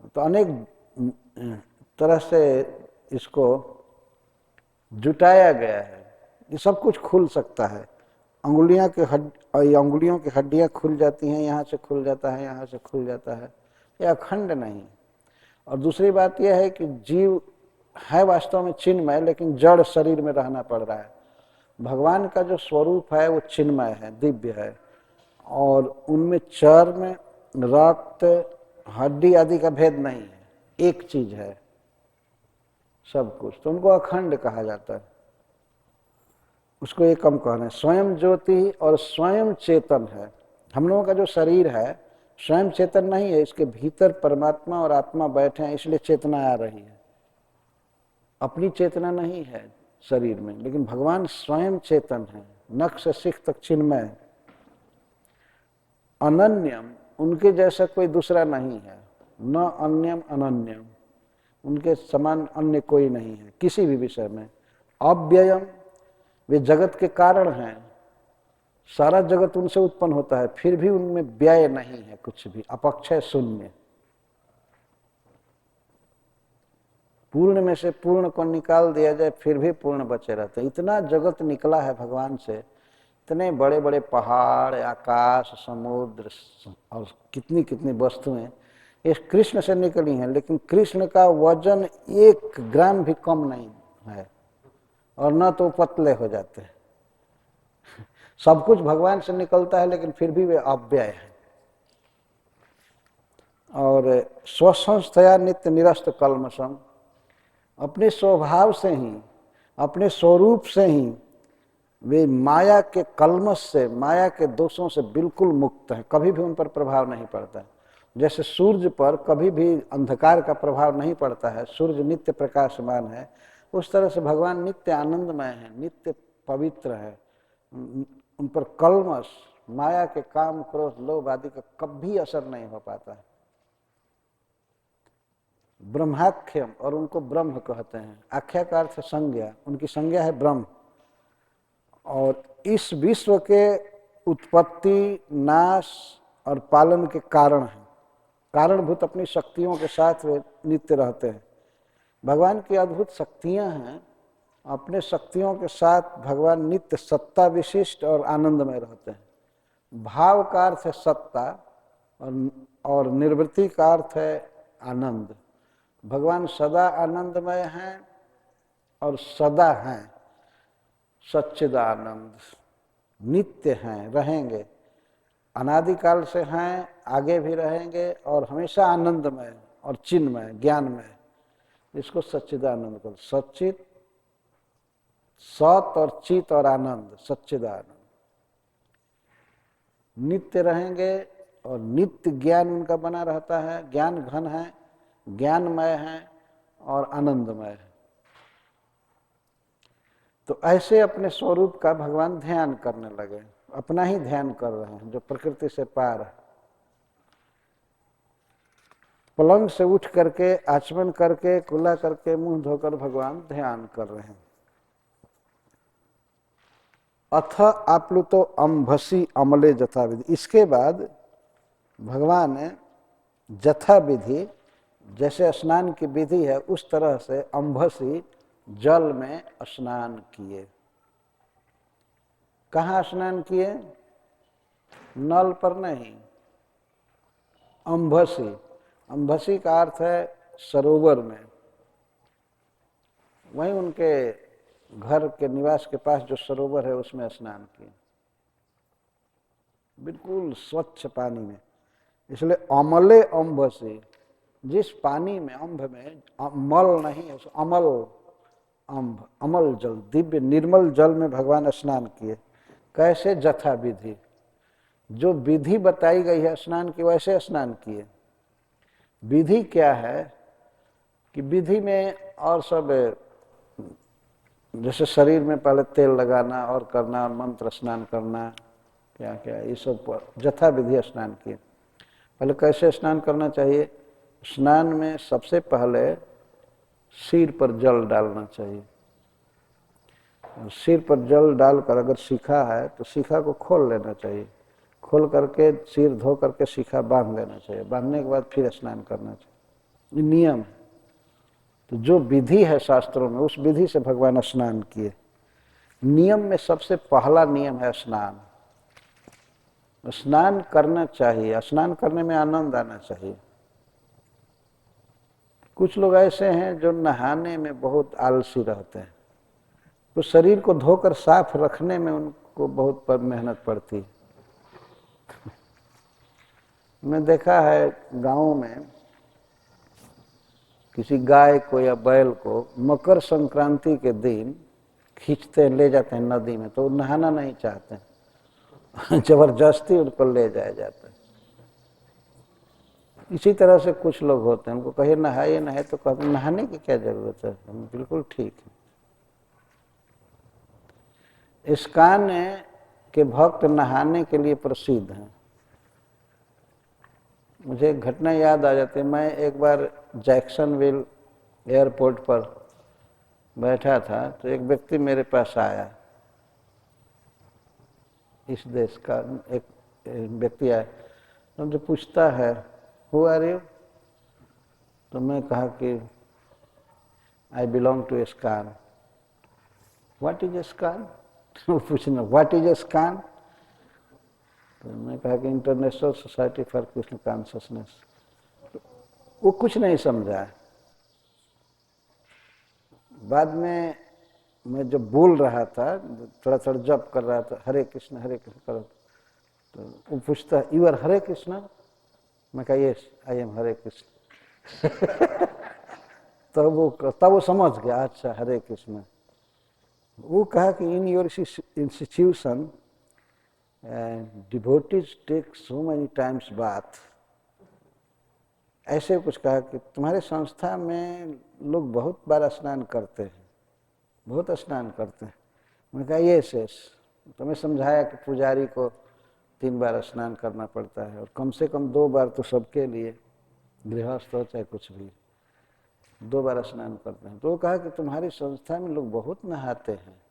तो अनेक तरह से इसको जुटाया गया है। ये सब कुछ खुल सकता है। अंगुलियों की हड्डियां खुल जाती हैं, यहाँ से खुल जाता है, यहाँ से खुल जाता है। ये अखंड नहीं। और दूसरी बात यह है कि जीव है वास्तव में चिन्मय, लेकिन जड़ शरीर में रहना पड़ रहा है। भगवान का जो स्वरूप है वो चिन्मय है, दिव्य है, और उनमें चर्म, रक्त, हड्डी आदि का भेद नहीं है, एक चीज है सब कुछ। तो उनको अखंड कहा जाता है, उसको एकम कह रहे हैं। स्वयं ज्योति और स्वयं चेतन है। हम लोगों का जो शरीर है स्वयं चेतन नहीं है, इसके भीतर परमात्मा और आत्मा बैठे हैं, इसलिए चेतना आ रही है। अपनी चेतना नहीं है शरीर में, लेकिन भगवान स्वयं चेतन है, नख से शिख तक चिन्मय। अनन्यम, उनके जैसा कोई दूसरा नहीं है। न अन्यम अनन्यम, उनके समान अन्य कोई नहीं है किसी भी विषय में। अव्ययम, वे जगत के कारण हैं, सारा जगत उनसे उत्पन्न होता है, फिर भी उनमें व्यय नहीं है कुछ भी, अपक्षय, शून्य। पूर्ण में से पूर्ण को निकाल दिया जाए फिर भी पूर्ण बचे रहते। इतना जगत निकला है भगवान से, इतने बड़े बड़े पहाड़, आकाश, समुद्र और कितनी कितनी वस्तुएं ये कृष्ण से निकली हैं, लेकिन कृष्ण का वजन 1 ग्राम भी कम नहीं है, और न तो पतले हो जाते हैं। सब कुछ भगवान से निकलता है, लेकिन फिर भी वे अव्यय हैं। और स्वसंस्थया नित्य निरस्त कल्मषम, अपने स्वभाव से ही, अपने स्वरूप से ही वे माया के कल्मश से, माया के दोषों से बिल्कुल मुक्त हैं। कभी भी उन पर प्रभाव नहीं पड़ता है। जैसे सूर्य पर कभी भी अंधकार का प्रभाव नहीं पड़ता है, सूर्य नित्य प्रकाशमान है, उस तरह से भगवान नित्य आनंदमय है, नित्य पवित्र है। उन पर कल्मश, माया के काम, क्रोध, लोभ आदि का कभी असर नहीं हो पाता है। ब्रह्माख्यम, और उनको ब्रह्म कहते हैं। आख्या का अर्थ है संज्ञा, उनकी संज्ञा है ब्रह्म। और इस विश्व के उत्पत्ति, नाश और पालन के कारण हैं। कारणभूत अपनी शक्तियों के साथ वे नित्य रहते हैं। भगवान की अद्भुत शक्तियां हैं, अपने शक्तियों के साथ भगवान नित्य सत्ता विशिष्ट और आनंदमय रहते हैं। भाव का अर्थ है सत्ता, और निर्वृत्ति का अर्थ है आनंद। भगवान सदा आनंदमय हैं और सदा हैं सच्चिदानंद, नित्य हैं, रहेंगे, अनादिकाल से हैं, आगे भी रहेंगे, और हमेशा आनंदमय और चिन्मय, ज्ञानमय। इसको सच्चिदानंद को, सच्चित, सत और चित और आनंद, सच्चिदानंद। नित्य रहेंगे और नित्य ज्ञान उनका बना रहता है, ज्ञान घन है, ज्ञानमय है और आनंदमय है। तो ऐसे अपने स्वरूप का भगवान ध्यान करने लगे, अपना ही ध्यान कर रहे हैं जो प्रकृति से पार है। पलंग से उठ करके आचमन करके कुल्ला करके मुंह धोकर भगवान ध्यान कर रहे हैं। अथ आप्लुतो अम्भसी अमले जथा विधि, इसके बाद भगवान ने जथा विधि, जैसे स्नान की विधि है उस तरह से अम्भसी जल में स्नान किए। कहाँ स्नान किए? नल पर नहीं, अम्भसी। अम्भसी का अर्थ है सरोवर में। वहीं उनके घर के निवास के पास जो सरोवर है उसमें स्नान किए, बिल्कुल स्वच्छ पानी में। इसलिए अमले अम्भसी, जिस पानी में, अम्भ में मल नहीं है, अमल अम्भ, अमल जल, दिव्य निर्मल जल में भगवान स्नान किए। कैसे? जथा विधि, जो विधि बताई गई है स्नान की वैसे स्नान किए। विधि क्या है कि विधि में और सब, जैसे शरीर में पहले तेल लगाना और करना, मंत्र स्नान करना, क्या क्या ये सब जथा विधि स्नान किए। पहले कैसे स्नान करना चाहिए? स्नान में सबसे पहले सिर पर जल डालना चाहिए। सिर पर जल डालकर अगर शिखा है तो शिखा को खोल लेना चाहिए, खोल करके सिर धो करके शिखा बांध लेना चाहिए, बांधने के बाद फिर स्नान करना चाहिए। ये नियम। तो जो विधि है शास्त्रों में, उस विधि से भगवान स्नान किए। नियम में सबसे पहला नियम है स्नान। स्नान करना चाहिए, स्नान करने में आनंद आना चाहिए। कुछ लोग ऐसे हैं जो नहाने में बहुत आलसी रहते हैं, तो शरीर को धोकर साफ रखने में उनको बहुत मेहनत पड़ती है। मैं देखा है गांव में किसी गाय को या बैल को मकर संक्रांति के दिन खींचते ले जाते हैं नदी में, तो नहाना नहीं चाहते हैं जबरदस्ती उनको ले जाया जाता है। इसी तरह से कुछ लोग होते हैं, उनको कहिए नहाइए नहाए तो कहते हैं नहाने की क्या जरूरत है, बिल्कुल ठीक है। इस्कॉन के भक्त नहाने के लिए प्रसिद्ध हैं। मुझे एक घटना याद आ जाती है। मैं एक बार जैक्सनविल एयरपोर्ट पर बैठा था तो एक व्यक्ति मेरे पास आया, इस देश का एक व्यक्ति आया, तो मुझे पूछता है हु आर यू? तो मैं कहा कि I belong to ISKCON. What is ISKCON? तो पूछना व्हाट इज इस्कॉन? तो मैं कहा कि International Society for Krishna Consciousness. वो कुछ नहीं समझा। बाद में मैं जब बोल रहा था, थोड़ा थोड़ा जप कर रहा था, हरे कृष्ण कर रहा था, तो वो पूछता यू आर हरे कृष्ण? मैं कहा यस आई एम हरे कृष्ण। तब वो समझ गया, अच्छा हरे कृष्ण। वो कहा कि in your institution devotees take so many times bath. ऐसे कुछ कहा कि तुम्हारे संस्था में लोग बहुत बार स्नान करते हैं, बहुत स्नान करते हैं। मैंने कहा यस यस। तो मैं समझाया कि पुजारी को 3 बार स्नान करना पड़ता है और कम से कम 2 बार तो सबके लिए, गृहस्थ हो चाहे कुछ भी, 2 बार स्नान करते हैं। तो वो कहा कि तुम्हारी संस्था में लोग बहुत नहाते हैं,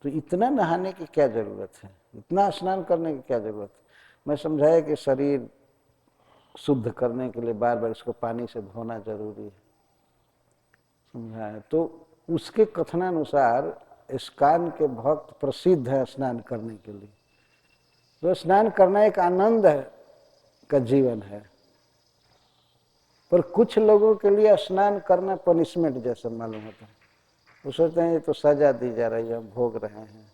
तो इतना नहाने की क्या जरूरत है, इतना स्नान करने की क्या जरूरत है? मैं समझाया कि शरीर शुद्ध करने के लिए बार बार इसको पानी से धोना जरूरी है, समझाया। तो उसके कथनानुसार इस्कॉन के भक्त प्रसिद्ध है स्नान करने के लिए। तो स्नान करना एक आनंद का जीवन है, पर कुछ लोगों के लिए स्नान करना पनिशमेंट जैसा मालूम होता है। वो सोचते हैं ये तो सजा दी जा रही है, हम भोग रहे हैं।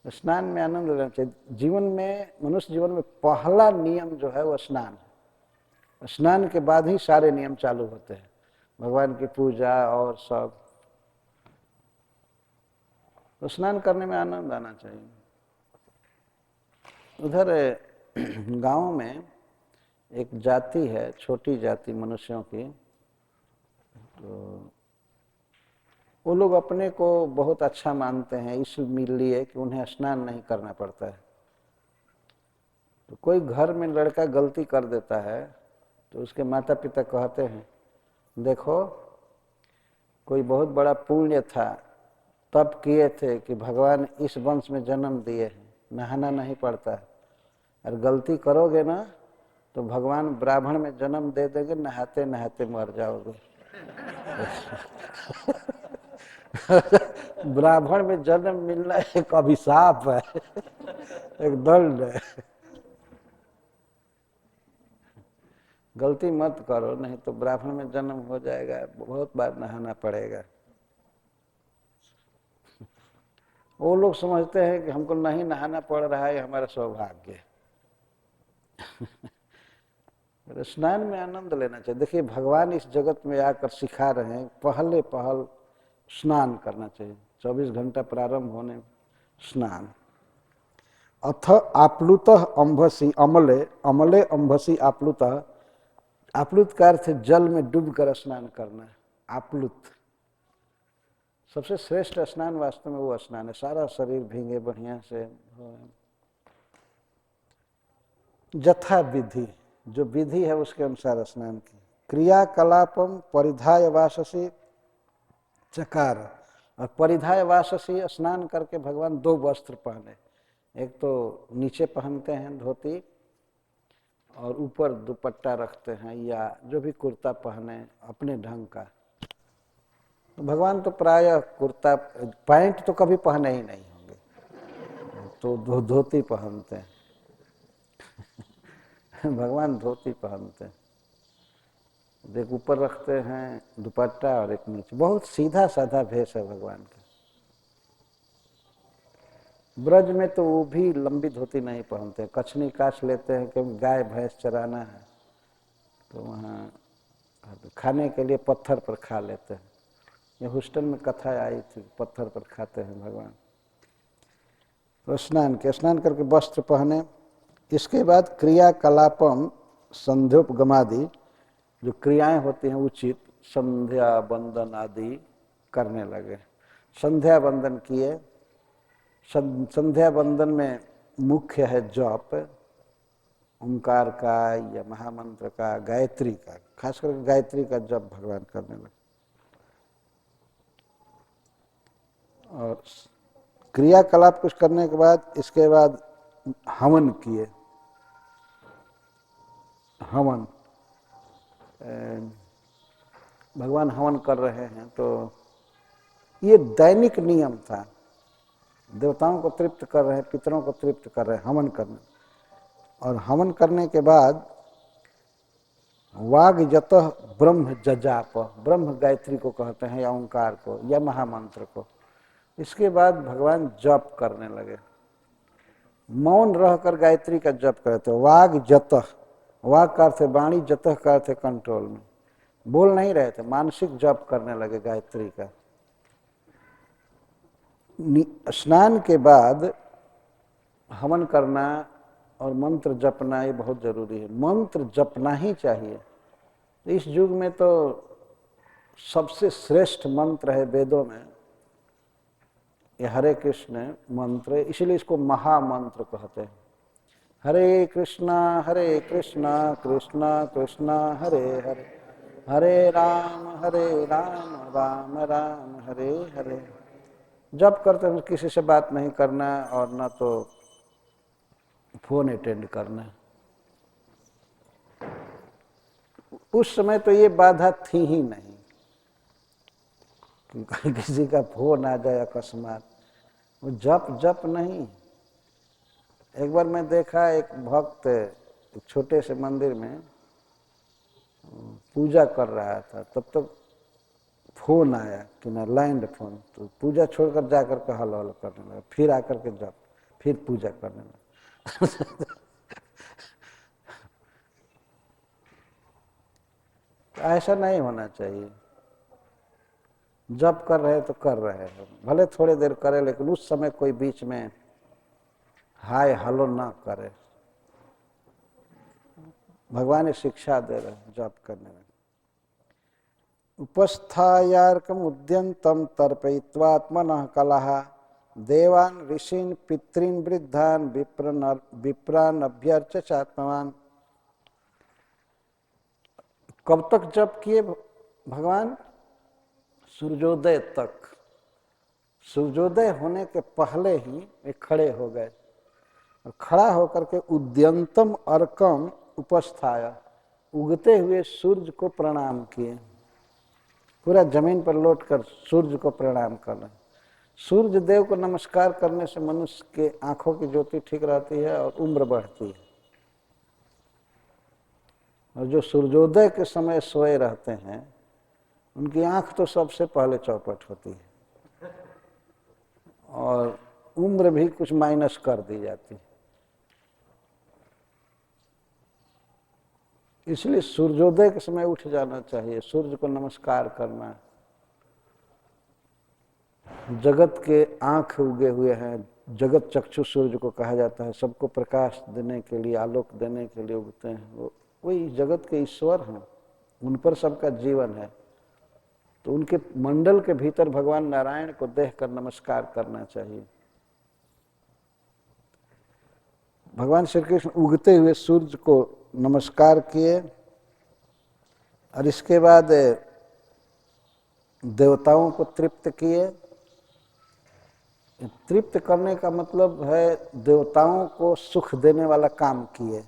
स्नान में आनंद लेना चाहिए। जीवन में, मनुष्य जीवन में पहला नियम जो है वो स्नान है। स्नान के बाद ही सारे नियम चालू होते हैं, भगवान की पूजा और सब। तो स्नान करने में आनंद आना चाहिए। उधर गांव में एक जाति है, छोटी जाति मनुष्यों की, तो वो लोग अपने को बहुत अच्छा मानते हैं इसलिए कि उन्हें स्नान नहीं करना पड़ता है। तो कोई घर में लड़का गलती कर देता है तो उसके माता पिता कहते हैं, देखो कोई बहुत बड़ा पुण्य था, तप किए थे कि भगवान इस वंश में जन्म दिए हैं, नहाना नहीं पड़ता है, और गलती करोगे ना तो भगवान ब्राह्मण में जन्म दे देंगे, नहाते नहाते मर जाओगे। ब्राह्मण में जन्म मिलना एक अभिशाप है, एक दंड है। गलती मत करो, नहीं तो ब्राह्मण में जन्म हो जाएगा, बहुत बार नहाना पड़ेगा। वो लोग समझते हैं कि हमको नहीं नहाना पड़ रहा है, हमारा सौभाग्य है। स्नान में आनंद लेना चाहिए। देखिए भगवान इस जगत में आकर सिखा रहे हैं, पहले पहल स्नान करना चाहिए। 24 घंटा प्रारंभ होने स्नान। अथ आप्लुत अंभसी अमले, अमले अंभसी आप्लुत। आप्लुत का अर्थ जल में डूबकर स्नान करना है। आप्लुत सबसे श्रेष्ठ स्नान वास्तव में वो स्नान है, सारा शरीर भींगे बढ़िया से, जथा विधि, जो विधि है उसके अनुसार स्नान की। क्रियाकलापम परिधाय वाससी चकार। और परिधाय वाससी स्नान करके भगवान 2 वस्त्र पहने, एक तो नीचे पहनते हैं धोती और ऊपर दुपट्टा रखते हैं, या जो भी कुर्ता पहने अपने ढंग का। तो भगवान तो प्रायः कुर्ता, पैंट तो कभी पहने ही नहीं होंगे, तो धोती पहनते हैं। भगवान धोती पहनते हैं, एक ऊपर रखते हैं दुपट्टा और एक नीचे। बहुत सीधा साधा भेष है भगवान का। ब्रज में तो वो भी लंबी धोती नहीं पहनते, कछनी काट लेते हैं, क्योंकि गाय भैंस चराना है, तो वहाँ खाने के लिए पत्थर पर खा लेते हैं। ये ह्यूस्टन में कथा आई थी, पत्थर पर खाते हैं भगवान। तो स्नान करके वस्त्र पहने। इसके बाद क्रियाकलापम संध्योपगमादि, जो क्रियाएं होती हैं उचित, संध्या वंदन आदि करने लगे। संध्या वंदन किए। संध्या वंदन में मुख्य है जप, ओंकार का या महामंत्र का, गायत्री का, खासकर गायत्री का जप भगवान करने लगे। और क्रियाकलाप कुछ करने के बाद इसके बाद हवन किए। हवन, भगवान हवन कर रहे हैं, तो ये दैनिक नियम था। देवताओं को तृप्त कर रहे हैं, पितरों को तृप्त कर रहे हैं, हवन करने। और हवन करने के बाद वाग्यतः ब्रह्म जजाप, ब्रह्म गायत्री को कहते हैं, या ओंकार को, या महामंत्र को। इसके बाद भगवान जप करने लगे, मौन रहकर गायत्री का जप करते। वाग्यतः, वाग का अर्थ वाणी, जतः का अर्थ कंट्रोल में, बोल नहीं रहे थे, मानसिक जप करने लगे गायत्री का। स्नान के बाद हवन करना और मंत्र जपना ये बहुत जरूरी है। मंत्र जपना ही चाहिए। इस युग में तो सबसे श्रेष्ठ मंत्र है वेदों में ये हरे कृष्ण मंत्र, इसलिए इसको महामंत्र कहते हैं। हरे कृष्णा कृष्णा कृष्णा हरे हरे, हरे राम राम राम हरे हरे। जब करते हैं किसी से बात नहीं करना और ना तो फोन अटेंड करना। उस समय तो ये बाधा थी ही नहीं कि किसी का फोन आ जाए अकस्मात, वो जप नहीं। एक बार मैं देखा, एक भक्त एक छोटे से मंदिर में पूजा कर रहा था, तब तक फोन आया कि ना लैंड फोन, तो पूजा छोड़कर जाकर के हल हल करने लगा, फिर आकर के जप, फिर पूजा करने लगा। ऐसा नहीं होना चाहिए। जब कर रहे तो कर रहे हैं, भले थोड़ी देर करे, लेकिन उस समय कोई बीच में हाय हलो ना करे। भगवान ने शिक्षा दे रहे हैं जप करने में। उपस्थायार्कम उद्यंतम तर्पयित्वात्मनः कलह देवान ऋषीन् पितॄन् वृद्धान् विप्रान् अभ्यर्च्य चात्मवान्। कब तक जप किए भगवान? सूर्योदय तक। सूर्योदय होने के पहले ही वे खड़े हो गए और खड़ा होकर के उद्यंतम अर्कम उपस्थाय, उगते हुए सूर्य को प्रणाम किए। पूरा जमीन पर लौटकर सूर्य को प्रणाम कर रहे। सूर्य देव को नमस्कार करने से मनुष्य के आंखों की ज्योति ठीक रहती है और उम्र बढ़ती है। और जो सूर्योदय के समय सोए रहते हैं उनकी आंख तो सबसे पहले चौपट होती है और उम्र भी कुछ माइनस कर दी जाती है। इसलिए सूर्योदय के समय उठ जाना चाहिए, सूर्य को नमस्कार करना। जगत के आंख उगे हुए हैं, जगत चक्षु सूर्य को कहा जाता है, सबको प्रकाश देने के लिए, आलोक देने के लिए उगते हैं। वही जगत के ईश्वर हैं, उन पर सबका जीवन है। तो उनके मंडल के भीतर भगवान नारायण को देखकर नमस्कार करना चाहिए। भगवान श्री कृष्ण उगते हुए सूर्य को नमस्कार किए और इसके बाद देवताओं को तृप्त किए। तृप्त करने का मतलब है देवताओं को सुख देने वाला काम किए।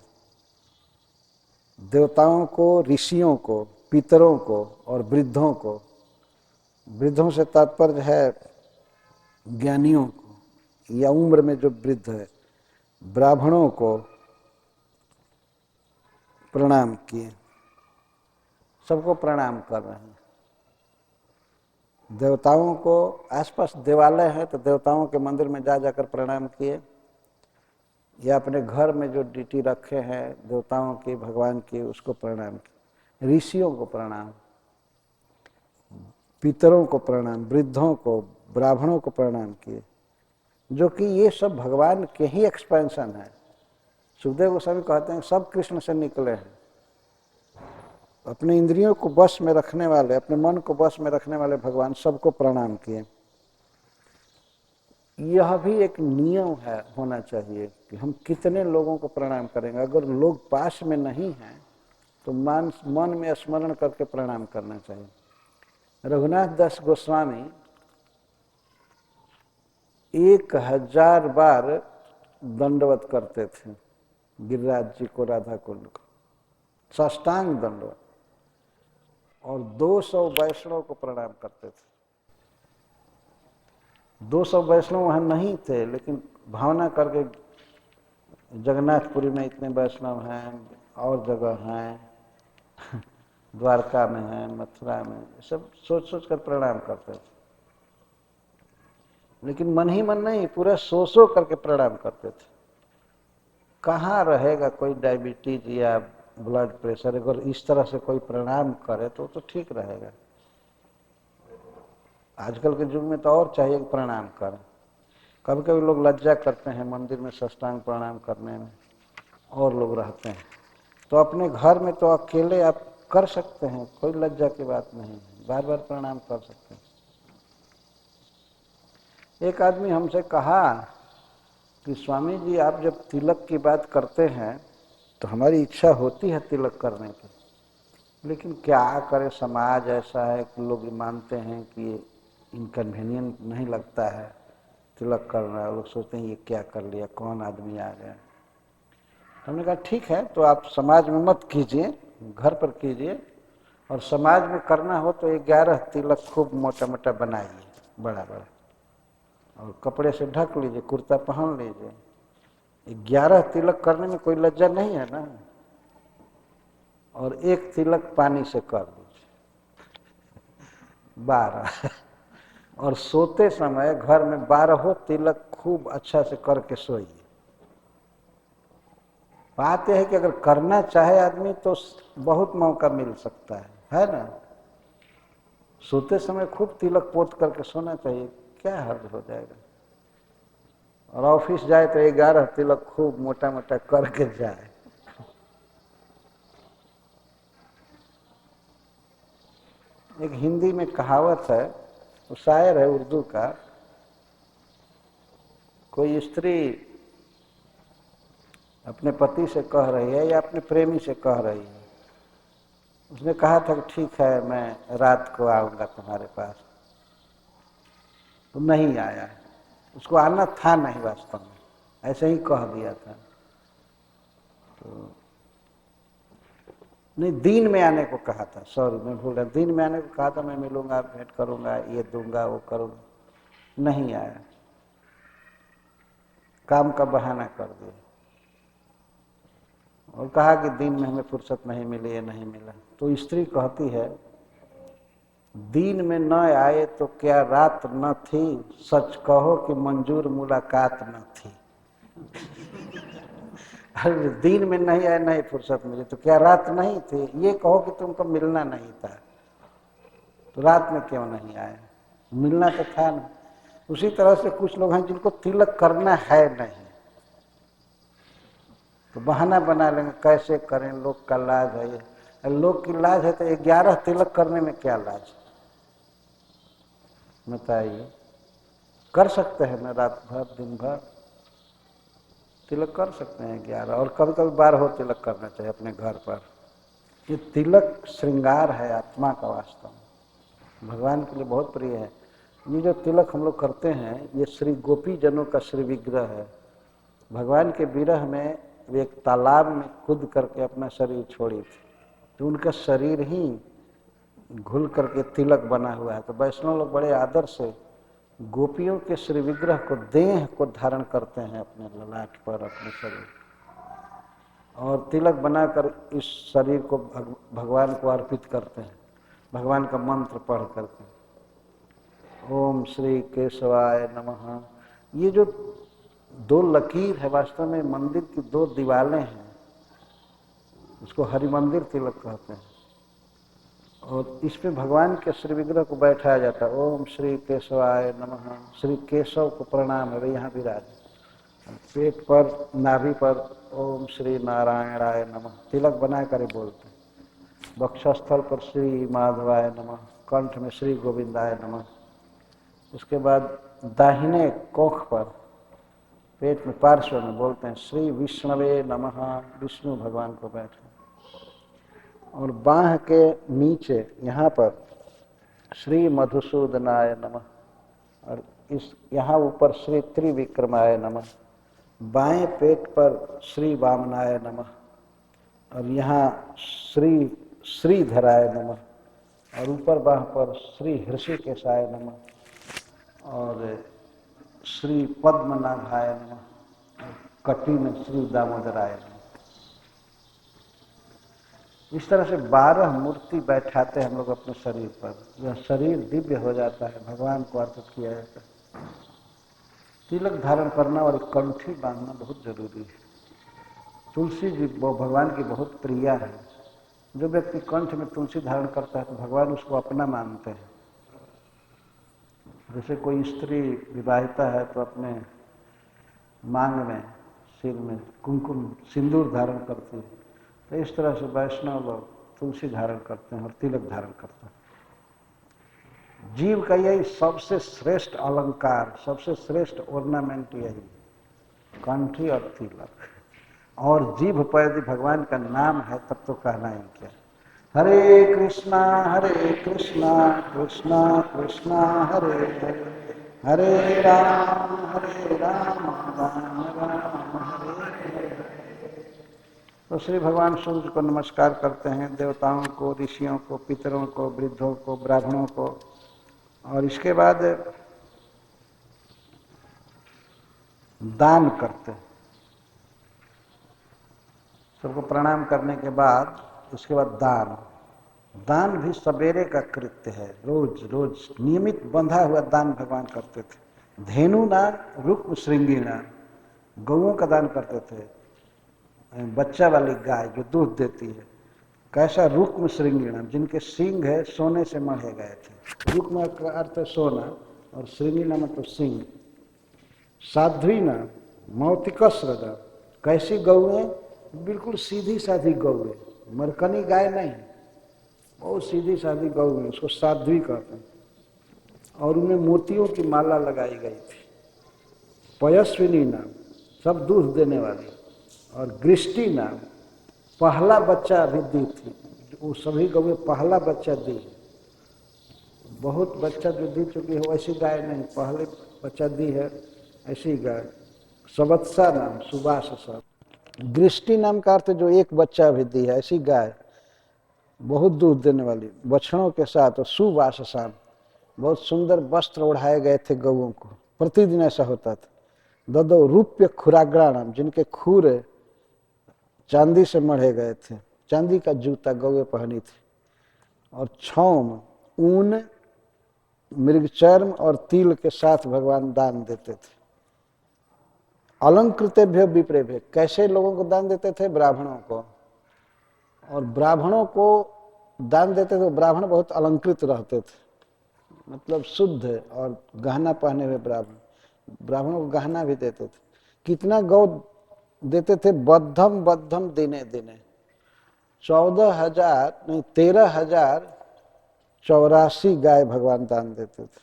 देवताओं को, ऋषियों को, पितरों को और वृद्धों को, वृद्धों से तात्पर्य है ज्ञानियों को या उम्र में जो वृद्ध है, ब्राह्मणों को प्रणाम किए। सबको प्रणाम कर रहे हैं। देवताओं को, आसपास देवालय है तो देवताओं के मंदिर में जा जाकर प्रणाम किए, या अपने घर में जो डीटी रखे हैं देवताओं की, भगवान की, उसको प्रणाम किए। ऋषियों को प्रणाम, पितरों को प्रणाम, वृद्धों को, ब्राह्मणों को प्रणाम किए, जो कि ये सब भगवान के ही एक्सपेंशन है। सुखदेव गोस्वामी कहते हैं सब कृष्ण से निकले हैं। अपने इंद्रियों को बस में रखने वाले, अपने मन को बस में रखने वाले भगवान सबको प्रणाम किए। यह भी एक नियम है, होना चाहिए कि हम कितने लोगों को प्रणाम करेंगे। अगर लोग पास में नहीं हैं तो मन में स्मरण करके प्रणाम करना चाहिए। रघुनाथ दास गोस्वामी 1000 बार दंडवत करते थे गिरिराज जी को, राधा कुंड को, साष्टांग दंडवत, और 200 वैष्णव को प्रणाम करते थे। 200 वैष्णव वहां नहीं थे, लेकिन भावना करके जगन्नाथपुरी में इतने वैष्णव हैं, और जगह हैं, द्वारका में हैं, मथुरा में, सब सोच सोच कर प्रणाम करते थे। लेकिन मन ही मन नहीं, पूरा सो करके प्रणाम करते थे। कहाँ रहेगा कोई डायबिटीज या ब्लड प्रेशर, अगर इस तरह से कोई प्रणाम करे तो ठीक रहेगा। आजकल के युग में तो और चाहिए कि प्रणाम करें। कभी कभी लोग लज्जा करते हैं मंदिर में साष्टांग प्रणाम करने में, और लोग रहते हैं। तो अपने घर में तो अकेले आप कर सकते हैं, कोई लज्जा की बात नहीं है, बार बार प्रणाम कर सकते हैं। एक आदमी हमसे कहा कि स्वामी जी, आप जब तिलक की बात करते हैं तो हमारी इच्छा होती है तिलक करने की, लेकिन क्या करें, समाज ऐसा है कि लोग मानते हैं कि ये इनकन्वीनियंट नहीं लगता है तिलक करना। लोग सोचते हैं ये क्या कर लिया, कौन आदमी आ गया। हमने कहा ठीक है, तो आप समाज में मत कीजिए, घर पर कीजिए, और समाज में करना हो तो 11 तिलक खूब मोटा मोटा बनाइए, बड़ा बड़ा, और कपड़े से ढक लीजिए, कुर्ता पहन लीजिए। 11 तिलक करने में कोई लज्जा नहीं है ना। और 1 तिलक पानी से कर दीजिए, 12। और सोते समय घर में 12 तिलक खूब अच्छा से करके सोइए। बात यह है कि अगर करना चाहे आदमी तो बहुत मौका मिल सकता है ना। सोते समय खूब तिलक पोत करके सोना चाहिए, क्या हर्ज हो जाएगा। और ऑफिस जाए तो 11 तिलक खूब मोटा मोटा करके जाए। एक हिंदी में कहावत है, वो शायर है उर्दू का, कोई स्त्री अपने पति से कह रही है या अपने प्रेमी से कह रही है उसने कहा था कि ठीक है मैं रात को आऊँगा तुम्हारे पास, तो नहीं आया। उसको आना था नहीं वास्तव में, ऐसे ही कह दिया था। तो नहीं, दिन में आने को कहा था, सॉरी मैं भूल रहा, दिन में आने को कहा था, मैं मिलूंगा, भेंट करूंगा, ये दूंगा वो करूंगा, नहीं आया, काम का बहाना कर दिया और कहा कि दिन में हमें फुर्सत नहीं मिली, ये नहीं मिला। तो स्त्री कहती है, दिन में न आए तो क्या रात न थी, सच कहो कि मंजूर मुलाकात न थी। अरे दिन में नहीं आए, नहीं फुर्सत मिली, तो क्या रात नहीं थी? ये कहो कि तुमको मिलना नहीं था, तो रात में क्यों नहीं आए? मिलना तो था ना। उसी तरह से कुछ लोग हैं जिनको तिलक करना है नहीं, तो बहाना बना लेंगे, कैसे करें, लोग का लाज है। ये लोग की लाज है तो 11 तिलक करने में क्या लाज? बताइए, कर सकते हैं ना, रात भर दिन भर तिलक कर सकते हैं 11, और कभी कभी 12 तिलक करना चाहिए अपने घर पर। ये तिलक श्रृंगार है आत्मा का, वास्तव में भगवान के लिए बहुत प्रिय है। ये जो तिलक हम लोग करते हैं, ये श्री गोपी जनों का श्री विग्रह है। भगवान के विरह में वे एक तालाब में कूद करके अपना शरीर छोड़ी थी, तो उनका शरीर ही घुल करके तिलक बना हुआ है। तो वैष्णव लोग बड़े आदर से गोपियों के श्री विग्रह को, देह को धारण करते हैं अपने ललाट पर, अपने शरीर, और तिलक बनाकर इस शरीर को भगवान को अर्पित करते हैं, भगवान का मंत्र पढ़ करके, ओम श्री केशवाय नमः। ये जो 2 लकीर है, वास्तव में मंदिर की 2 दीवारें हैं, इसको हरि मंदिर तिलक कहते हैं, और इस पे भगवान के श्री विग्रह को बैठाया जाता है। ओम श्री केशवाय नमः, श्री केशव को प्रणाम है, वे यहाँ विराज। पेट पर, नाभि पर ओम श्री नारायणाय नमः तिलक बना कर बोलते हैं। वक्षस्थल पर श्री माधवाय नमः, कंठ में श्री गोविंदाय नमः। उसके बाद दाहिने कोख पर, पेट में पार्श्व में बोलते हैं श्री विष्णवे नमः, विष्णु भगवान को बैठे। और बाह के नीचे यहाँ पर श्री मधुसूदनाय नमः, और इस यहाँ ऊपर श्री त्रिविक्रमाय नमः। बाएं पेट पर श्री वामनाय नमः, और यहाँ श्री श्रीधराय नमः, और ऊपर बाह पर श्री हृषिकेशाय नमः, और श्री पद्मनाभाय नमः, कटी में श्री दामोदराय नमः। इस तरह से 12 मूर्ति बैठाते हैं हम लोग अपने शरीर पर। यह शरीर दिव्य हो जाता है, भगवान को अर्पित किया जाता है। तिलक धारण करना और कंठी बांधना बहुत जरूरी है। तुलसी जी वो भगवान की बहुत प्रिय है। जो व्यक्ति कंठ में तुलसी धारण करता है तो भगवान उसको अपना मानते हैं। जैसे कोई स्त्री विवाहिता है तो अपने मांग में, सिर में कुमकुम सिंदूर धारण करती है, तो इस तरह से वैष्णव लोग तुलसी धारण करते हैं और तिलक धारण करते हैं। जीव का यही सबसे श्रेष्ठ अलंकार, सबसे श्रेष्ठ ऑर्नामेंट यही, कंठी और तिलक। और जीभ पर यदि भगवान का नाम है तब तो कहना ही क्या। हरे कृष्णा कृष्णा कृष्णा हरे हरे, हरे राम राम राम हरे हरे। तो श्री भगवान सूर्य को नमस्कार करते हैं, देवताओं को, ऋषियों को, पितरों को, वृद्धों को, ब्राह्मणों को, और इसके बाद दान करते हैं। सबको प्रणाम करने के बाद उसके बाद दान भी सवेरे का कृत्य है। रोज रोज नियमित बंधा हुआ दान भगवान करते थे। धेनु नाम रुक्म श्रृंगी नाम, गौओं का दान करते थे। बच्चा वाली गाय जो दूध देती है, कैसा रुक्म श्रृंगी नाम, जिनके सींग है सोने से मढ़े गए थे। रुक्म का अर्थ है सोना, और श्रृंगी नाम तो सिंह। साध्वी नाम मौतिकस्रदा, कैसी गौएं, बिल्कुल सीधी साधी गौएं, मरकनी गाय नहीं, बहुत सीधी साधी गौएं, उसको साध्वी कहते हैं। और उनमें मोतियों की माला लगाई गई थी। पयस्विनी नाम, सब दूध देने वाली। और गृष्टि नाम, पहला बच्चा अभी दी थी, वो सभी गौएं पहला बच्चा दी। बहुत बच्चा जो दी चुकी है वैसी गाय नहीं, पहले बच्चा दी है ऐसी गाय। सवत्सा नाम, सुबास। दृष्टि नाम का अर्थ जो एक बच्चा भी दी है ऐसी गाय, बहुत दूध देने वाली, बछड़ों के साथ। और सुवाससाम, बहुत सुंदर वस्त्र ओढ़ाए गए थे गौओं को, प्रतिदिन ऐसा होता था। ददो रूप्य खुराग्राणाम, जिनके खुर चांदी से मढ़े गए थे, चांदी का जूता गौएं पहनी थी। और छौम, ऊन, मृगचर्म और तिल के साथ भगवान दान देते थे। अलंकृतेभ्यो विप्रेभ्य, कैसे लोगों को दान देते थे? ब्राह्मणों को। और ब्राह्मणों को दान देते थे, ब्राह्मण बहुत अलंकृत रहते थे, मतलब शुद्ध और गहना पहने हुए ब्राह्मण। ब्राह्मणों को गहना भी देते थे। कितना गौ देते थे? बद्धम बद्धम दिने दिने, 14,000 नहीं 13,084 गाय भगवान दान देते थे।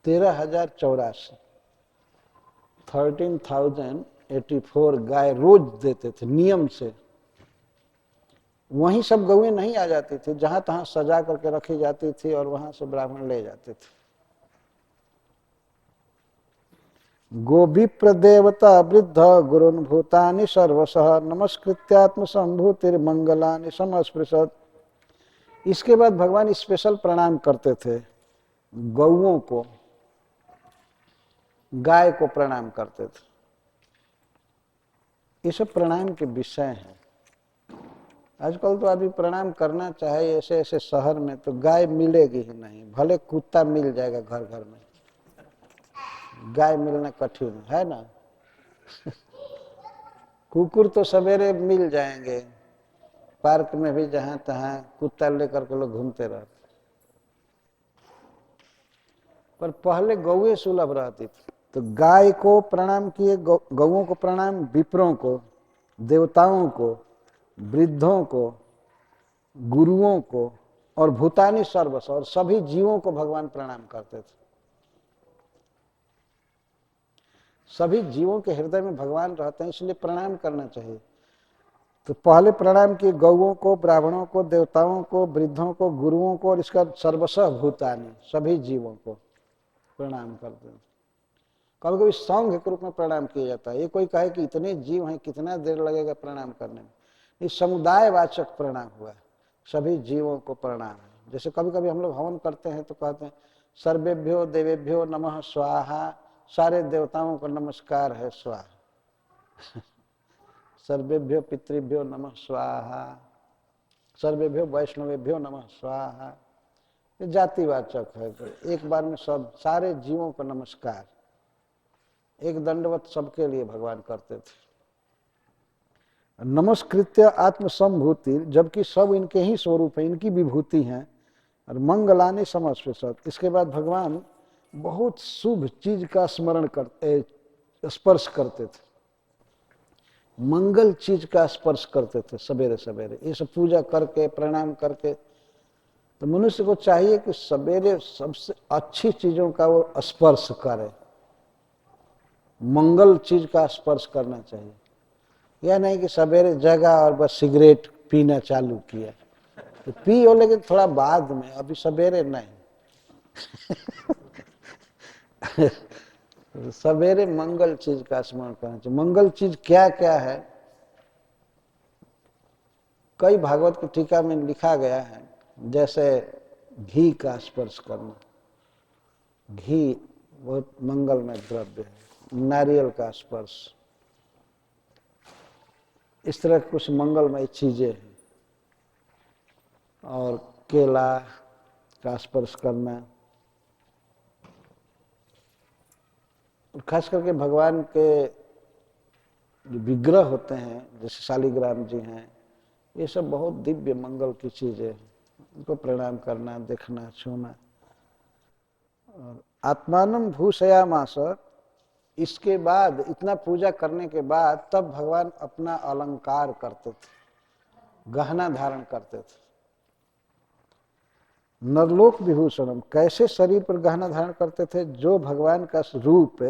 13,084, 13,084 गाय रोज देते थे नियम से। वहीं सब गौएं नहीं आ जाती थी, जहां तहां सजा करके रखी जाती थी और वहां से ब्राह्मण ले जाते थे। गोविप्र देवता वृद्ध गुरुन् भूतानि सर्वशः नमस्कृत्यात्म संभूतिर्मंगलानि समस्पृशत्। इसके बाद भगवान स्पेशल प्रणाम करते थे गौओं को, गाय को प्रणाम करते थे। ये सब प्रणाम के विषय हैं। आजकल तो आदमी प्रणाम करना चाहे ऐसे ऐसे शहर में तो गाय मिलेगी ही नहीं, भले कुत्ता मिल जाएगा घर घर में, गाय मिलना कठिन है ना। कुकुर तो सवेरे मिल जाएंगे, पार्क में भी जहां तहां कुत्ता लेकर के लोग घूमते रहते। पर पहले गौएं सुलभ रहती थी, तो गाय को प्रणाम किए, गौओं को प्रणाम, विप्रों को, देवताओं को, वृद्धों को, गुरुओं को, और भूतानी सर्वस, और सभी जीवों को भगवान प्रणाम करते थे। सभी जीवों के हृदय में भगवान रहते हैं, इसलिए प्रणाम करना चाहिए। तो पहले प्रणाम किए गौओं को, ब्राह्मणों को, देवताओं को, वृद्धों को, गुरुओं को, और इसका सर्वस्व भूतानी, सभी जीवों को प्रणाम करते हैं। कभी कभी संघ के रूप में प्रणाम किया जाता है। ये कोई कहे कि इतने जीव हैं, कितना देर लगेगा प्रणाम करने में, इस समुदायवाचक प्रणाम हुआ, सभी जीवों को प्रणाम है। जैसे कभी कभी हम लोग हवन करते हैं तो कहते हैं सर्वेभ्यो देवेभ्यो नमः स्वाहा, सारे देवताओं को नमस्कार है स्वाहा। सर्वेभ्यो पितृभ्यो नमः स्वाहा, सर्वेभ्यो वैष्णवेभ्यो नमः स्वाहा। ये जातिवाचक है, एक बार में सब सारे जीवों को नमस्कार, एक दंडवत सबके लिए भगवान करते थे। नमस्कृत्य आत्मसंभूति, जबकि सब इनके ही स्वरूप है, इनकी विभूति हैं। और मंगलानि समस्पृशत्, इसके बाद भगवान बहुत शुभ चीज का स्मरण करते, स्पर्श करते थे, मंगल चीज का स्पर्श करते थे सवेरे सवेरे। ये सब पूजा करके प्रणाम करके, तो मनुष्य को चाहिए कि सवेरे सबसे अच्छी चीजों का वो स्पर्श करे, मंगल चीज का स्पर्श करना चाहिए। यह नहीं कि सवेरे जगा और बस सिगरेट पीना चालू किया, तो पियो लेकिन थोड़ा बाद में, अभी सवेरे नहीं। सवेरे मंगल चीज का स्मरण करना चाहिए। मंगल चीज क्या क्या है? कई भागवत की टीका में लिखा गया है, जैसे घी का स्पर्श करना, घी बहुत मंगलमय द्रव्य है, नारियल का स्पर्श, इस तरह कुछ मंगलमय चीजें हैं। और केला का स्पर्श करना, खास करके भगवान के जो विग्रह होते हैं जैसे शालिग्राम जी हैं, ये सब बहुत दिव्य मंगल की चीजें हैं, उनको प्रणाम करना, देखना, छूना। और आत्मानं भूषयामास, इसके बाद इतना पूजा करने के बाद तब भगवान अपना अलंकार करते थे, गहना धारण करते थे। नरलोक विभूषणम, कैसे शरीर पर गहना धारण करते थे? जो भगवान का रूप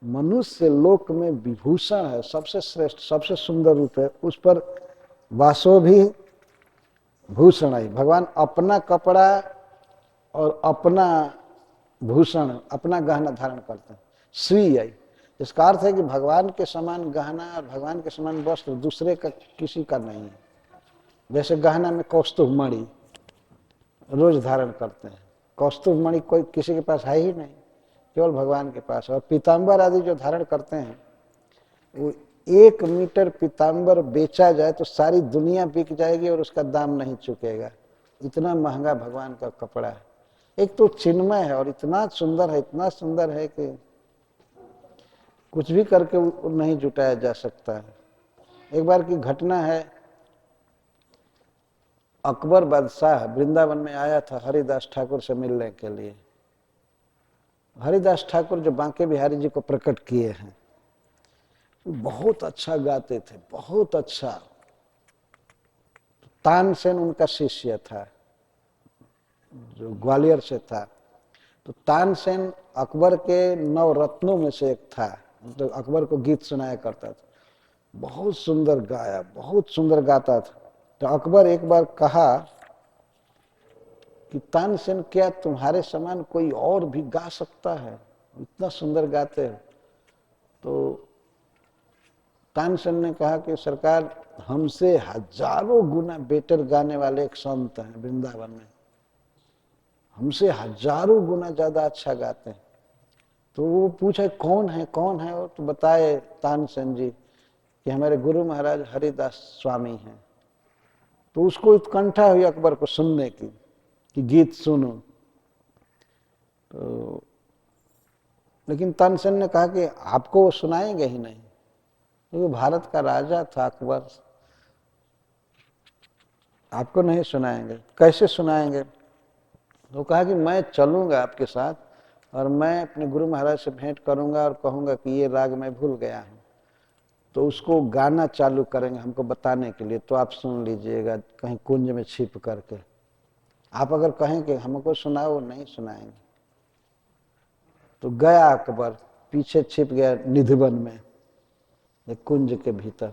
मनुष्य लोक में विभूषण है, सबसे श्रेष्ठ, सबसे सुंदर रूप है, उस पर वासो भी भूषण है। भगवान अपना कपड़ा और अपना भूषण, अपना गहना धारण करते हैं, श्री आई। इसका अर्थ है कि भगवान के समान गहना और भगवान के समान वस्त्र दूसरे का किसी का नहीं है। जैसे गहना में कौस्तुभ मणि रोज धारण करते हैं, कौस्तुभ मणि कोई किसी के पास है ही नहीं, केवल भगवान के पास। और पीताम्बर आदि जो धारण करते हैं, वो 1 मीटर पीताम्बर बेचा जाए तो सारी दुनिया बिक जाएगी और उसका दाम नहीं चुकेगा, इतना महंगा भगवान का कपड़ा है। एक तो चिन्मय है और इतना सुंदर है, इतना सुंदर है कि कुछ भी करके वो नहीं जुटाया जा सकता है। एक बार की घटना है, अकबर बादशाह वृंदावन में आया था हरिदास ठाकुर से मिलने के लिए। हरिदास ठाकुर जो बांके बिहारी जी को प्रकट किए हैं, बहुत अच्छा गाते थे, बहुत अच्छा। तानसेन उनका शिष्य था, जो ग्वालियर से था। तो तानसेन अकबर के 9 रत्नों में से एक था, तो अकबर को गीत सुनाया करता था, बहुत सुंदर गाया, बहुत सुंदर गाता था। तो अकबर एक बार कहा कि तानसेन, क्या तुम्हारे समान कोई और भी गा सकता है, इतना सुंदर गाते हो? तो तानसेन ने कहा कि सरकार, हमसे हजारों गुना बेटर गाने वाले एक संत हैं वृंदावन में, हमसे हजारों गुना ज्यादा अच्छा गाते हैं। तो वो पूछा कौन है, कौन है वो? तो बताए तानसेन जी कि हमारे गुरु महाराज हरिदास स्वामी हैं। तो उसको उत्कंठा हुई अकबर को सुनने की कि गीत सुनो। तो लेकिन तानसेन ने कहा कि आपको वो सुनाएंगे ही नहीं, क्योंकि वो भारत का राजा था अकबर, आपको नहीं सुनाएंगे। कैसे सुनाएंगे? तो कहा कि मैं चलूंगा आपके साथ और मैं अपने गुरु महाराज से भेंट करूंगा और कहूंगा कि ये राग मैं भूल गया हूं, तो उसको गाना चालू करेंगे हमको बताने के लिए, तो आप सुन लीजिएगा कहीं कुंज में छिप करके। आप अगर कहें कि हमको सुनाओ, नहीं सुनाएंगे। तो गया अकबर, पीछे छिप गया निधिवन में, एक कुंज के भीतर।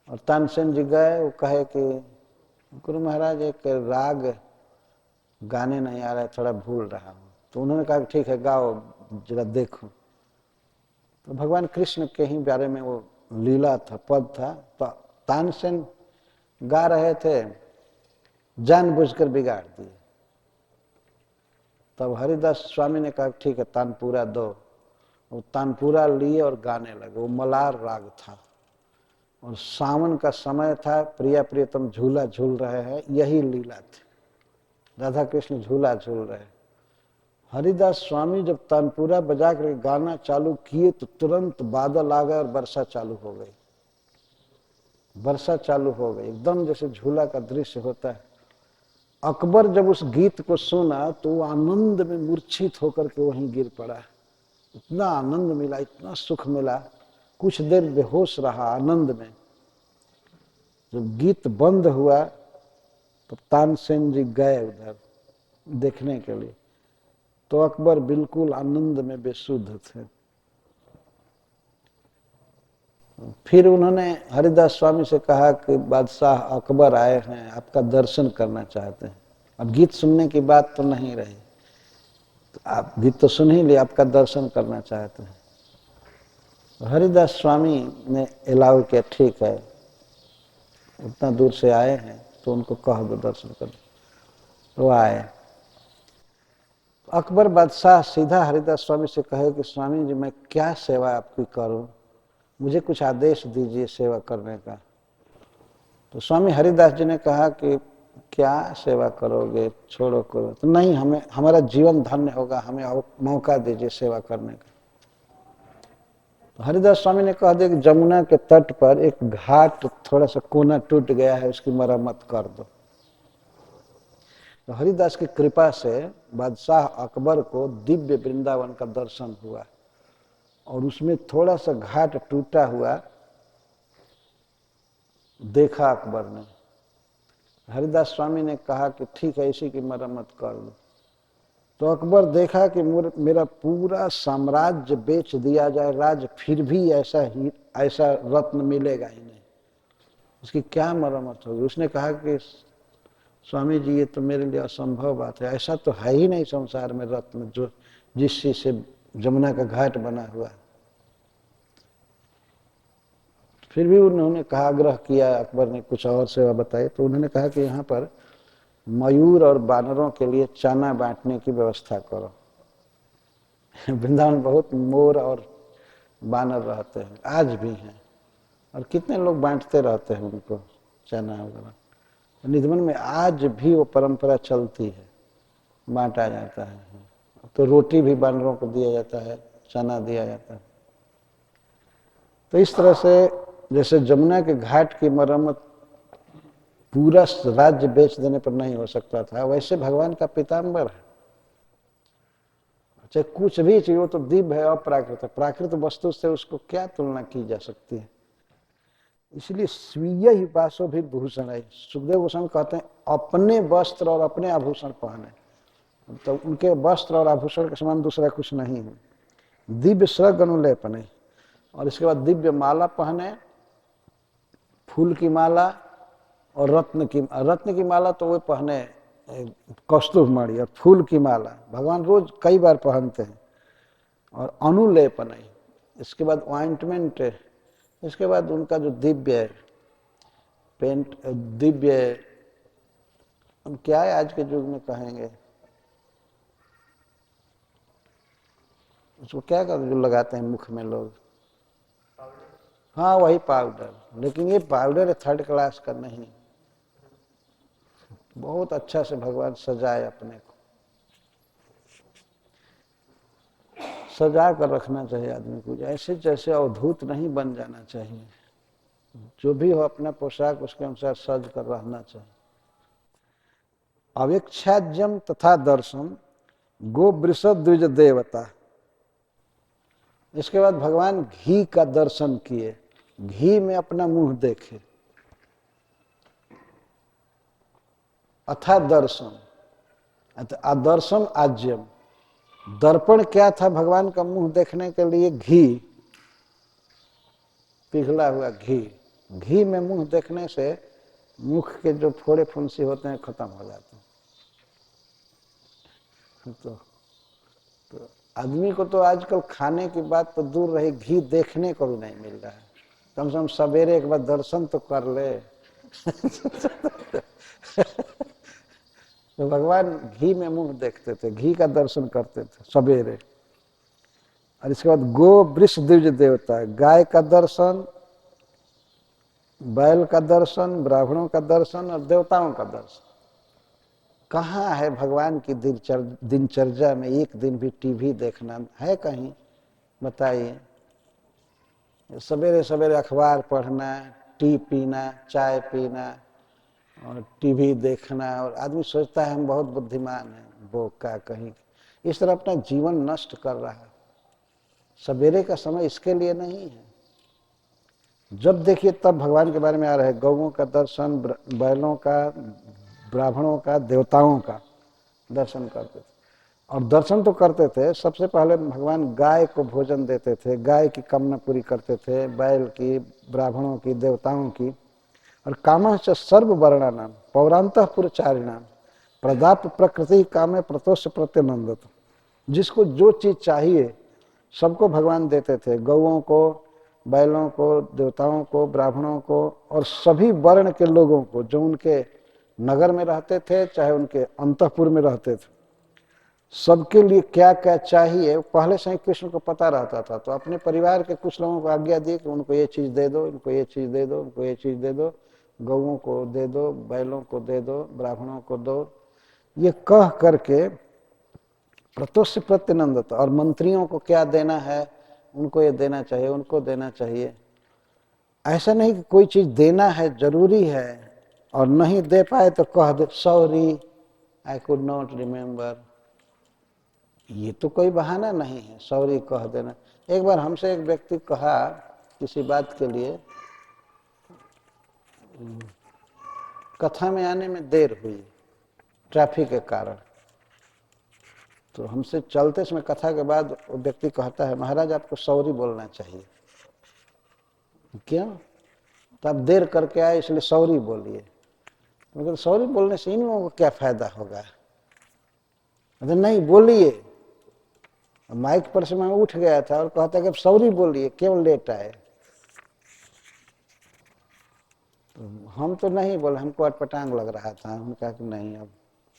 और तानसेन जी गए, वो कहे कि गुरु महाराज एक राग गाने नहीं आ रहा है, थोड़ा भूल रहा हूँ। तो उन्होंने कहा कि ठीक है, गाओ जरा देखो। तो भगवान कृष्ण के ही बारे में वो लीला था, पद था। तो तानसेन गा रहे थे, जानबूझकर बिगाड़ दिए। तब हरिदास स्वामी ने कहा ठीक है, तानपुरा दो। वो तानपुरा लिए और गाने लगे। वो मलार राग था और सावन का समय था, प्रिया प्रियतम झूला झूल रहे हैं, यही लीला थी, राधा कृष्ण झूला झूल रहे। हरिदास स्वामी जब तानपुरा बजा कर गाना चालू किए तो तुरंत बादल आ गए और वर्षा चालू हो गई, वर्षा चालू हो गई, एकदम जैसे झूला का दृश्य होता है। अकबर जब उस गीत को सुना तो वो आनंद में मूर्छित होकर के वहीं गिर पड़ा। इतना आनंद मिला, इतना सुख मिला, कुछ देर बेहोश रहा आनंद में। जब गीत बंद हुआ तो तानसेन जी गए उधर देखने के लिए, तो अकबर बिल्कुल आनंद में बेसुध थे। फिर उन्होंने हरिदास स्वामी से कहा कि बादशाह अकबर आए हैं, आपका दर्शन करना चाहते हैं। अब गीत सुनने की बात तो नहीं रही, तो आप गीत तो सुन ही लिए, आपका दर्शन करना चाहते हैं। तो हरिदास स्वामी ने अलाउ किया, ठीक है, उतना दूर से आए हैं तो उनको कह दो दर्शन कर। तो आए। अकबर बादशाह सीधा हरिदास स्वामी से कहे कि स्वामी जी, मैं क्या सेवा आपकी करूं, मुझे कुछ आदेश दीजिए सेवा करने का। तो स्वामी हरिदास जी ने कहा कि क्या सेवा करोगे, छोड़ो करो। तो नहीं, हमें हमारा जीवन धन्य होगा, हमें मौका दीजिए सेवा करने का। तो हरिदास स्वामी ने कहा दिया कि जमुना के तट पर एक घाट थोड़ा सा कोना टूट गया है, उसकी मरम्मत कर दो। तो हरिदास की कृपा से बादशाह अकबर को दिव्य वृंदावन का दर्शन हुआ और उसमें थोड़ा सा घाट टूटा हुआ देखा अकबर ने। हरिदास स्वामी ने कहा कि ठीक है, इसी की मरम्मत कर दो। तो अकबर देखा कि मेरा पूरा साम्राज्य बेच दिया जाए राज, फिर भी ऐसा रत्न मिलेगा ही नहीं, उसकी क्या मरम्मत होगी। उसने कहा कि स्वामी जी ये तो मेरे लिए असंभव बात है, ऐसा तो है ही नहीं संसार में रत्न जो जिस चीज से जमुना का घाट बना हुआ है। फिर भी उन्होंने कहा, आग्रह किया, अकबर ने कुछ और सेवा बताई, तो उन्होंने कहा कि यहाँ पर मयूर और बानरों के लिए चना बांटने की व्यवस्था करो। वृंदावन बहुत मोर और बानर रहते हैं, आज भी हैं, और कितने लोग बांटते रहते हैं उनको चना वगैरह। निधवन में आज भी वो परंपरा चलती है, बांटा जाता है। तो रोटी भी बानरों को दिया जाता है, चना दिया जाता है। तो इस तरह से जैसे जमुना के घाट की मरम्मत पूरा राज्य बेच देने पर नहीं हो सकता था, वैसे भगवान का पीताम्बर है, चाहे कुछ भी चाहिए, वो तो दिव्य है, अप्राकृत है। प्राकृत वस्तु से उसको क्या तुलना की जा सकती है। इसलिए स्वीय ही वासो भी भूषण है। सुखदेव गोस्वामी कहते हैं अपने वस्त्र और अपने आभूषण पहने, तो उनके वस्त्र और आभूषण के समान दूसरा कुछ नहीं है। दिव्य स्रग अनुलेपन है, और इसके बाद दिव्य माला पहने, फूल की माला और रत्न की माला तो वो पहने कौस्तुभ मणि, और फूल की माला भगवान रोज कई बार पहनते हैं, और अनुलेपन है, इसके बाद ऑइंटमेंट, इसके बाद उनका जो दिव्य पेंट, दिव्य क्या है आज के युग में कहेंगे उसको, क्या कर जो लगाते हैं मुख में लोग, हाँ वही पाउडर। लेकिन ये पाउडर थर्ड क्लास का नहीं, बहुत अच्छा से भगवान सजाए अपने को, सजा कर रखना चाहिए आदमी को, ऐसे जैसे अवधूत नहीं बन जाना चाहिए। जो भी हो अपना पोशाक उसके अनुसार सज कर रहना चाहिए। अवेक्षाज्यम तथा दर्शन गो वृषभ द्विज देवता। इसके बाद भगवान घी का दर्शन किए, घी में अपना मुंह देखे। अथा दर्शन, आदर्शन आज्यम, दर्पण क्या था भगवान का मुंह देखने के लिए? घी, पिघला हुआ घी। घी में मुंह देखने से मुख के जो फोड़े फुंसी होते हैं खत्म हो जाते हैं। तो आदमी को तो आजकल खाने की बात तो दूर रही, घी देखने को भी नहीं मिल रहा है। कम से कम सवेरे एक बार दर्शन तो कर ले। तो भगवान घी में मुंह देखते थे, घी का दर्शन करते थे सवेरे। और इसके बाद गो वृष द्विज देवता, गाय का दर्शन, बैल का दर्शन, ब्राह्मणों का दर्शन और देवताओं का दर्शन। कहाँ है भगवान की दिनचर्या में एक दिन भी टीवी देखना है कहीं? बताइए। सवेरे सवेरे अखबार पढ़ना, टी पीना, चाय पीना और टीवी देखना, और आदमी सोचता है हम बहुत बुद्धिमान हैं, बोका कहीं। इस तरह अपना जीवन नष्ट कर रहा है। सवेरे का समय इसके लिए नहीं है। जब देखिए तब भगवान के बारे में आ रहा है, गौओं का दर्शन, बैलों का, ब्राह्मणों का, देवताओं का दर्शन करते थे। और दर्शन तो करते थे, सबसे पहले भगवान गाय को भोजन देते थे, गाय की कामना पूरी करते थे, बैल की, ब्राह्मणों की, देवताओं की। और कामश्च सर्ववर्णानां पौरांतः पुरचारिणां प्रदाप प्रकृति कामे प्रतोष प्रत्यनंदत। जिसको जो चीज चाहिए सबको भगवान देते थे, गौओं को, बैलों को, देवताओं को, ब्राह्मणों को, और सभी वर्ण के लोगों को, जो उनके नगर में रहते थे चाहे उनके अंतःपुर में रहते थे। सबके लिए क्या क्या चाहिए पहले से ही कृष्ण को पता रहता था। तो अपने परिवार के कुछ लोगों को आज्ञा दी कि उनको ये चीज दे दो, इनको ये चीज दे दो, उनको ये चीज दे दो, गौओं को दे दो, बैलों को दे दो, ब्राह्मणों को दो, ये कह करके प्रतोष प्रत्यनंदत। और मंत्रियों को क्या देना है, उनको ये देना चाहिए, उनको देना चाहिए। ऐसा नहीं कि कोई चीज देना है जरूरी है और नहीं दे पाए तो कह दे sorry I could not remember. ये तो कोई बहाना नहीं है, सॉरी कह देना। एक बार हमसे एक व्यक्ति कहा किसी बात के लिए, कथा में आने में देर हुई ट्रैफिक के कारण, तो हमसे चलते समय कथा के बाद वो व्यक्ति कहता है, महाराज आपको सॉरी बोलना चाहिए। क्यों? तो आप देर करके आए इसलिए सॉरी बोलिए। मगर सॉरी बोलने से इन लोगों को क्या फायदा होगा? अरे नहीं, बोलिए। माइक पर से मैं उठ गया था और कहता कि अब सॉरी बोलिए, क्यों लेट आए? तो हम तो नहीं बोले, हमको अटपटांग लग रहा था। हम कहा कि नहीं, अब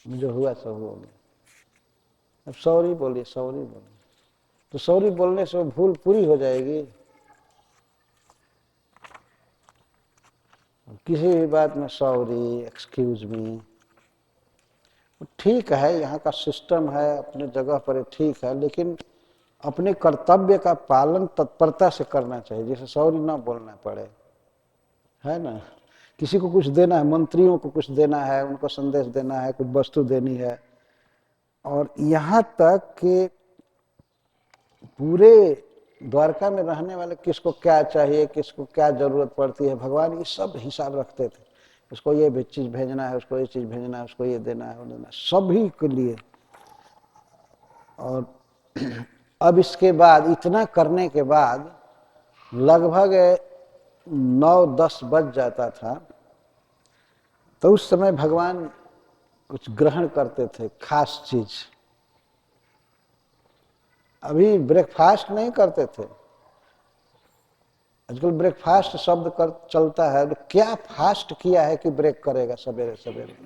जो हुआ सो हो गया, अब सॉरी बोलिए, सॉरी बोलिए। तो सॉरी बोलने से वो भूल पूरी हो जाएगी। किसी भी बात में सॉरी, एक्सक्यूज मी, ठीक है, यहाँ का सिस्टम है, अपने जगह पर ठीक है, लेकिन अपने कर्तव्य का पालन तत्परता से करना चाहिए, जैसे सॉरी ना बोलना पड़े, है ना। किसी को कुछ देना है, मंत्रियों को कुछ देना है, उनको संदेश देना है, कुछ वस्तु देनी है, और यहाँ तक कि पूरे द्वारका में रहने वाले किसको क्या चाहिए, किसको क्या जरूरत पड़ती है, भगवान ये सब हिसाब रखते थे। उसको ये भी चीज भेजना है, उसको ये चीज भेजना है, उसको ये देना है, वो देना, सभी के लिए। और अब इसके बाद, इतना करने के बाद लगभग 9-10 बज जाता था, तो उस समय भगवान कुछ ग्रहण करते थे, खास चीज। अभी ब्रेकफास्ट नहीं करते थे। आजकल ब्रेकफास्ट शब्द कर चलता है, तो क्या फास्ट किया है कि ब्रेक करेगा सवेरे सवेरे?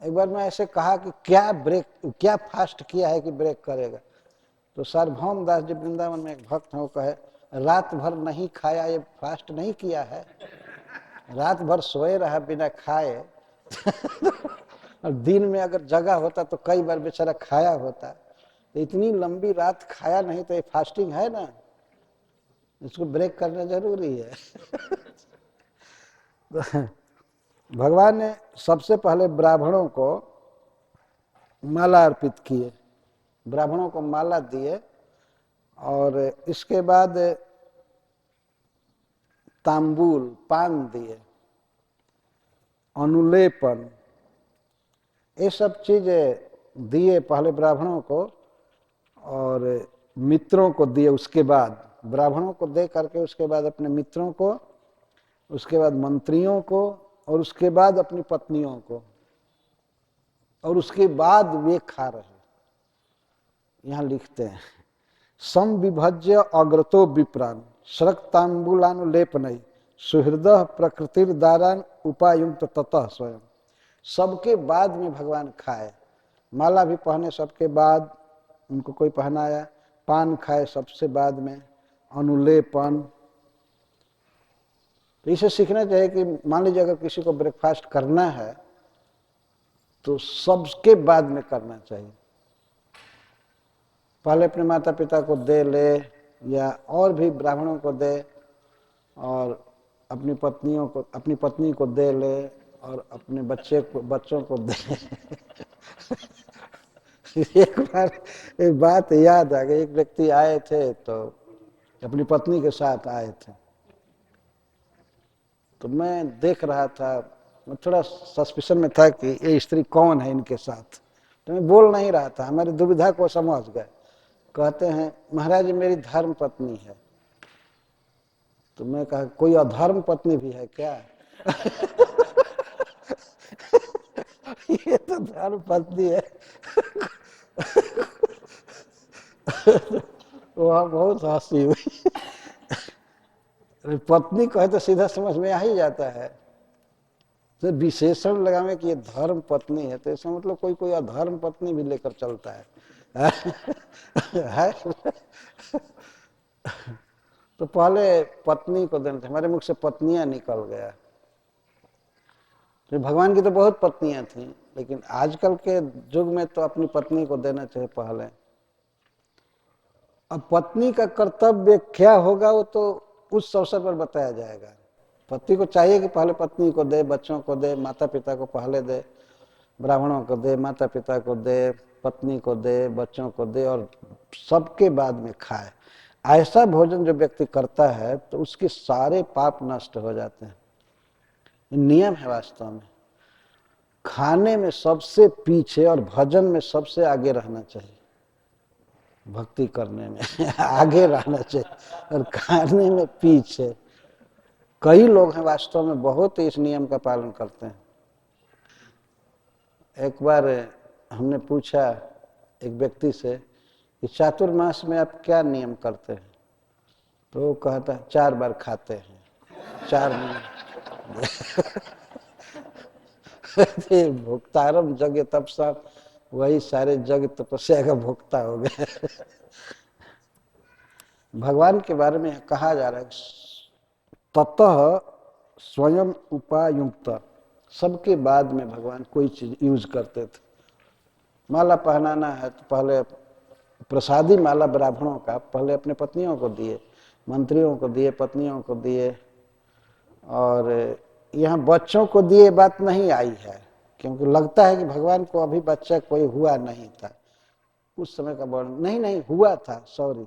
एक बार मैं ऐसे कहा कि क्या फास्ट किया है कि ब्रेक करेगा? तो सार्वभौम दास जी वृंदावन में एक भक्त हैं, वो कहे, रात भर नहीं खाया, ये फास्ट नहीं किया है। रात भर सोए रहा बिना खाए और दिन में अगर जगा होता तो कई बार बेचारा खाया होता। तो इतनी लंबी रात खाया नहीं तो ये फास्टिंग है ना, इसको ब्रेक करना जरूरी है। भगवान ने सबसे पहले ब्राह्मणों को माला अर्पित किए, ब्राह्मणों को माला दिए, और इसके बाद तांबूल, पान दिए, अनुलेपन, ये सब चीजें दिए पहले ब्राह्मणों को, और मित्रों को दिए। उसके बाद ब्राह्मणों को दे करके उसके बाद अपने मित्रों को, उसके बाद मंत्रियों को, और उसके बाद अपनी पत्नियों को, और उसके बाद वे खा रहे। यहाँ लिखते हैं, सम विभज्य अग्रतो विप्रान शरक्तांबुलानुलेपनई सुहृदः प्रकृतिर्दारान उपायुक्त ततः स्वयं। सबके बाद में भगवान खाए, माला भी पहने सबके बाद, उनको कोई पहनाया, पान खाए सबसे बाद में, अनुलेपन। तो इसे सीखना चाहिए कि मान लीजिए अगर किसी को ब्रेकफास्ट करना है तो सबके बाद में करना चाहिए। पहले अपने माता पिता को दे ले, या और भी ब्राह्मणों को दे, और अपनी पत्नी को दे ले, और अपने बच्चों को दे। एक बार एक बात याद आ गई, एक व्यक्ति आए थे तो अपनी पत्नी के साथ आए थे, तो मैं देख रहा था, मैं थोड़ा सस्पिशन में था कि ये स्त्री कौन है इनके साथ, तो मैं बोल नहीं रहा था। हमारी दुविधा को समझ गए। कहते हैं, महाराज मेरी धर्म पत्नी है। तो मैं कहा, कोई अधर्म पत्नी भी है क्या? ये तो धर्म पत्नी है। वहाँ बहुत हंसी हुई। पत्नी कहे तो सीधा समझ में आ ही जाता है, तो विशेषण लगावे कि ये धर्म पत्नी है, तो इसका मतलब कोई कोई अधर्म पत्नी भी लेकर चलता है। है? तो पहले पत्नी को देना, हमारे मुख से पत्नियां निकल गया। तो भगवान की तो बहुत पत्नियां थीं, लेकिन आजकल के युग में तो अपनी पत्नी को देना चाहिए पहले। अब पत्नी का कर्तव्य क्या होगा वो तो उस अवसर पर बताया जाएगा। पति को चाहिए कि पहले पत्नी को दे, बच्चों को दे, माता पिता को पहले दे, ब्राह्मणों को दे, माता पिता को दे, पत्नी को दे, बच्चों को दे, और सबके बाद में खाए। ऐसा भोजन जो व्यक्ति करता है तो उसके सारे पाप नष्ट हो जाते हैं। नियम है वास्तव में। खाने में सबसे पीछे और भजन में सबसे आगे रहना चाहिए। भक्ति करने में आगे रहना चाहिए और खाने में पीछे। कई लोग हैं वास्तव में बहुत इस नियम का पालन करते हैं। एक बार हमने पूछा एक व्यक्ति से कि चातुर्मास में आप क्या नियम करते हैं, तो वो कहता है 4 बार खाते हैं, 4 भुक्तारम जग तब सब वही सारे जग तपस्या का भुक्ता हो गया। भगवान के बारे में कहा जा रहा है ततः स्वयं उपायुक्त, सबके बाद में भगवान कोई चीज यूज करते थे। माला पहनाना है तो पहले प्रसादी माला ब्राह्मणों का पहले अपने पत्नियों को दिए, मंत्रियों को दिए, पत्नियों को दिए, और यहाँ बच्चों को दिए बात नहीं आई है, क्योंकि लगता है कि भगवान को अभी बच्चा कोई हुआ नहीं था उस समय का वर्णन नहीं हुआ था। सॉरी,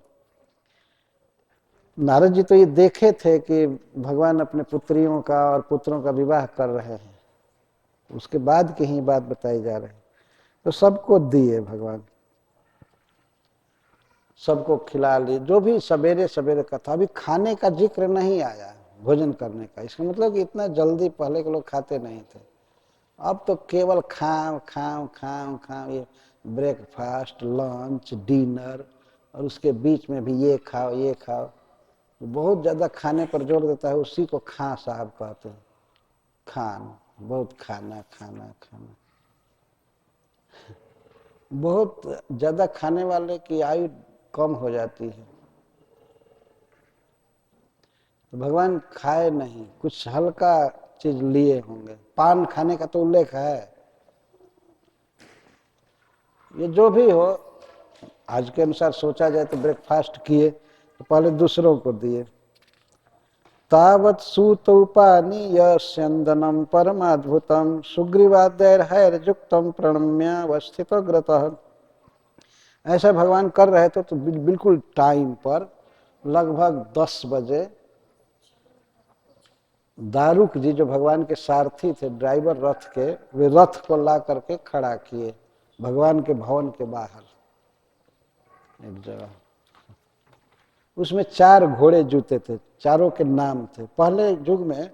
नारद जी तो ये देखे थे कि भगवान अपने पुत्रियों का और पुत्रों का विवाह कर रहे हैं, उसके बाद की ही बात बताई जा रही है। तो सबको दिए भगवान, सबको खिला लिए, जो भी सवेरे सवेरे का था। अभी खाने का जिक्र नहीं आया, भोजन करने का। इसका मतलब कि इतना जल्दी पहले के लोग खाते नहीं थे, अब तो केवल खाओ खाओ खाओ खाओ, ये ब्रेकफास्ट, लंच, डिनर, और उसके बीच में भी ये खाओ ये खाओ। बहुत ज़्यादा खाने पर जोर देता है, उसी को खां साहब कहते हैं। खान, बहुत खाना खाना खाना। बहुत ज़्यादा खाने वाले की आयु कम हो जाती है। तो भगवान खाए नहीं, कुछ हल्का चीज लिए होंगे। पान खाने का तो उल्लेख है। ये जो भी हो, आज के अनुसार सोचा जाए तो ब्रेकफास्ट किए तो पहले दूसरों को दिए। तावत सूतोपानीय स्यंदनम परमाद्भुतम सुग्रीवादैर्हैर्युक्तम प्रणम्यावस्थितो ग्रतः। ऐसा भगवान कर रहे थे तो बिल्कुल टाइम पर, लगभग 10 बजे दारुक जी जो भगवान के सारथी थे, ड्राइवर रथ के, वे रथ को ला करके खड़ा किए भगवान के भवन के बाहर एक जगह। उसमें 4 घोड़े जूते थे, चारों के नाम थे। पहले युग में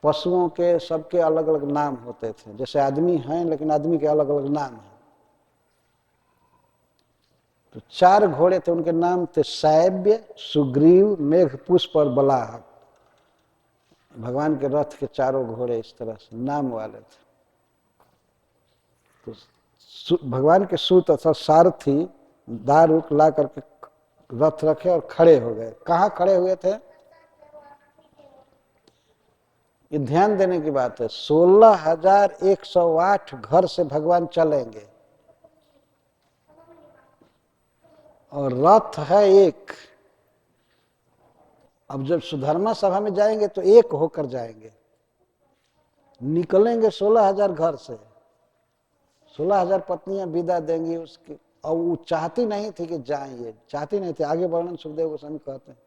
पशुओं के सबके अलग अलग नाम होते थे, जैसे आदमी हैं लेकिन आदमी के अलग अलग नाम हैं। तो 4 घोड़े थे, उनके नाम थे शैब्य, सुग्रीव, मेघपुष्प और बलाहक। भगवान के रथ के चारों घोड़े इस तरह से नाम वाले थे। तो भगवान के सूत अथवा सारथी दारुक ला करके रथ रखे और खड़े हो गए। कहाँ खड़े हुए थे? ये ध्यान देने की बात है। 16,108 घर से भगवान चलेंगे और रथ है एक। अब जब सुधर्मा सभा में जाएंगे तो एक होकर जाएंगे, निकलेंगे 16,000 घर से, 16,000 पत्नियां विदा देंगी उसकी। और वो चाहती नहीं थी कि जाएं, ये चाहती नहीं थी। आगे वर्णन सुखदेव गोस्वामी कहते हैं।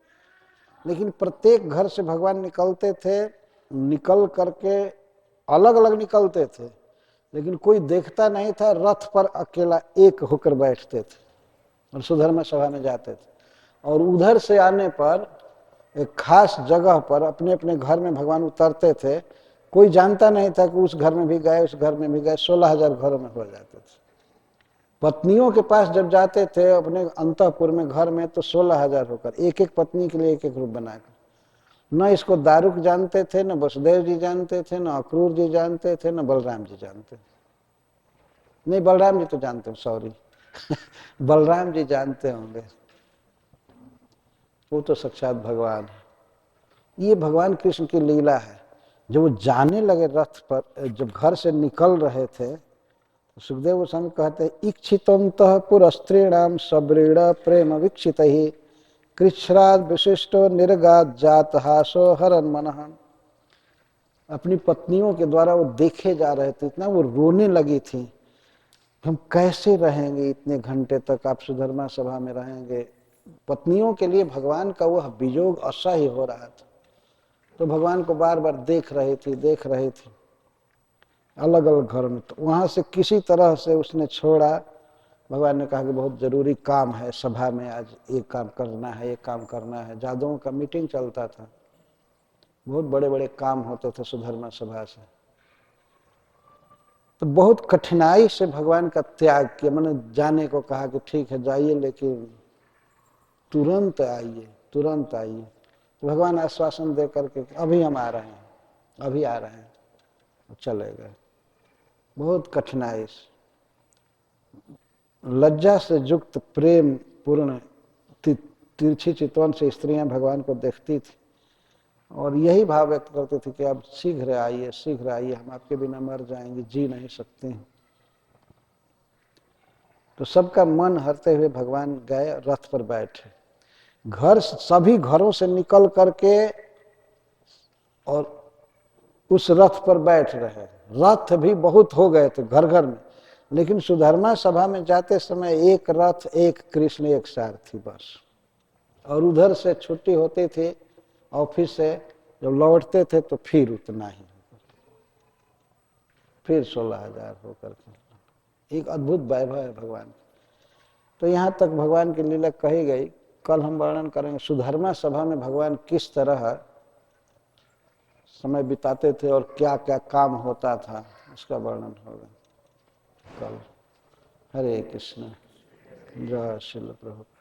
लेकिन प्रत्येक घर से भगवान निकलते थे, निकल करके अलग अलग निकलते थे, लेकिन कोई देखता नहीं था। रथ पर अकेला एक होकर बैठते थे और सुधर्मा सभा में जाते थे। और उधर से आने पर एक खास जगह पर अपने अपने घर में भगवान उतरते थे। कोई जानता नहीं था कि उस घर में भी गए, उस घर में भी गए। 16,000 घरों में हो जाते थे। पत्नियों के पास जब जाते थे अपने अंतःपुर में, घर में, तो 16,000 होकर, एक एक पत्नी के लिए एक एक रूप बनाकर। न इसको दारुक जानते थे, न वसुदेव जी जानते थे, न अक्रूर जी जानते थे, न बलराम जी जानते थे। नहीं, बलराम जी तो जानते हो, सॉरी बलराम जी जानते होंगे, वो तो साक्षात भगवान है। ये भगवान कृष्ण की लीला है। जब वो जाने लगे रथ पर, जब घर से निकल रहे थे, तो सुखदेव गोस्वामी कहते हैं इक्षितंतः पुरस्त्रीणाम सबृण प्रेम वीक्षित ही कृच्छ्राद विशिष्टो निर्गात जात हासो हरन मनः। अपनी पत्नियों के द्वारा वो देखे जा रहे थे, इतना वो रोने लगी थी। हम कैसे रहेंगे इतने घंटे तक, आप सुधर्मा सभा में रहेंगे। पत्नियों के लिए भगवान का वह वियोग असह्य हो रहा था। तो भगवान को बार बार देख रही थी, देख रही थी। अलग अलग घर में। तो वहाँ से किसी तरह से उसने छोड़ा। भगवान ने कहा कि बहुत जरूरी काम है सभा में, आज ये काम करना है, ये काम करना है। जादुओं का मीटिंग चलता था, बहुत बड़े बड़े काम होते थे सुधर्मा सभा से। तो बहुत कठिनाई से भगवान का त्याग किया। मैंने जाने को कहा कि ठीक है जाइए, लेकिन तुरंत आइए, तुरंत आइए। तो भगवान आश्वासन दे करके अभी हम आ रहे हैं, अभी आ रहे हैं, चले गए। बहुत कठिनाई से, लज्जा से युक्त प्रेम पूर्ण तिरछी चितवन से स्त्रियां भगवान को देखती थी और यही भाव व्यक्त करती थी कि अब शीघ्र आइए, शीघ्र आइए, हम आपके बिना मर जाएंगे, जी नहीं सकते हैं। तो सबका मन हरते हुए भगवान गए, रथ पर बैठे। घर, सभी घरों से निकल करके और उस रथ पर बैठ रहे। रथ भी बहुत हो गए थे घर घर में, लेकिन सुधर्मा सभा में जाते समय एक रथ, एक कृष्ण, एक सारथी बस। और उधर से छुट्टी होती थी ऑफिस से, जब लौटते थे तो फिर उतना ही, फिर 16,000 होकर के। एक अद्भुत वैभव है भगवान। तो यहाँ तक भगवान की लीला कही गई। कल हम वर्णन करेंगे सुधर्मा सभा में भगवान किस तरह समय बिताते थे और क्या क्या काम होता था, उसका वर्णन होगा कल। हरे कृष्ण। जय श्रील प्रभुपाद।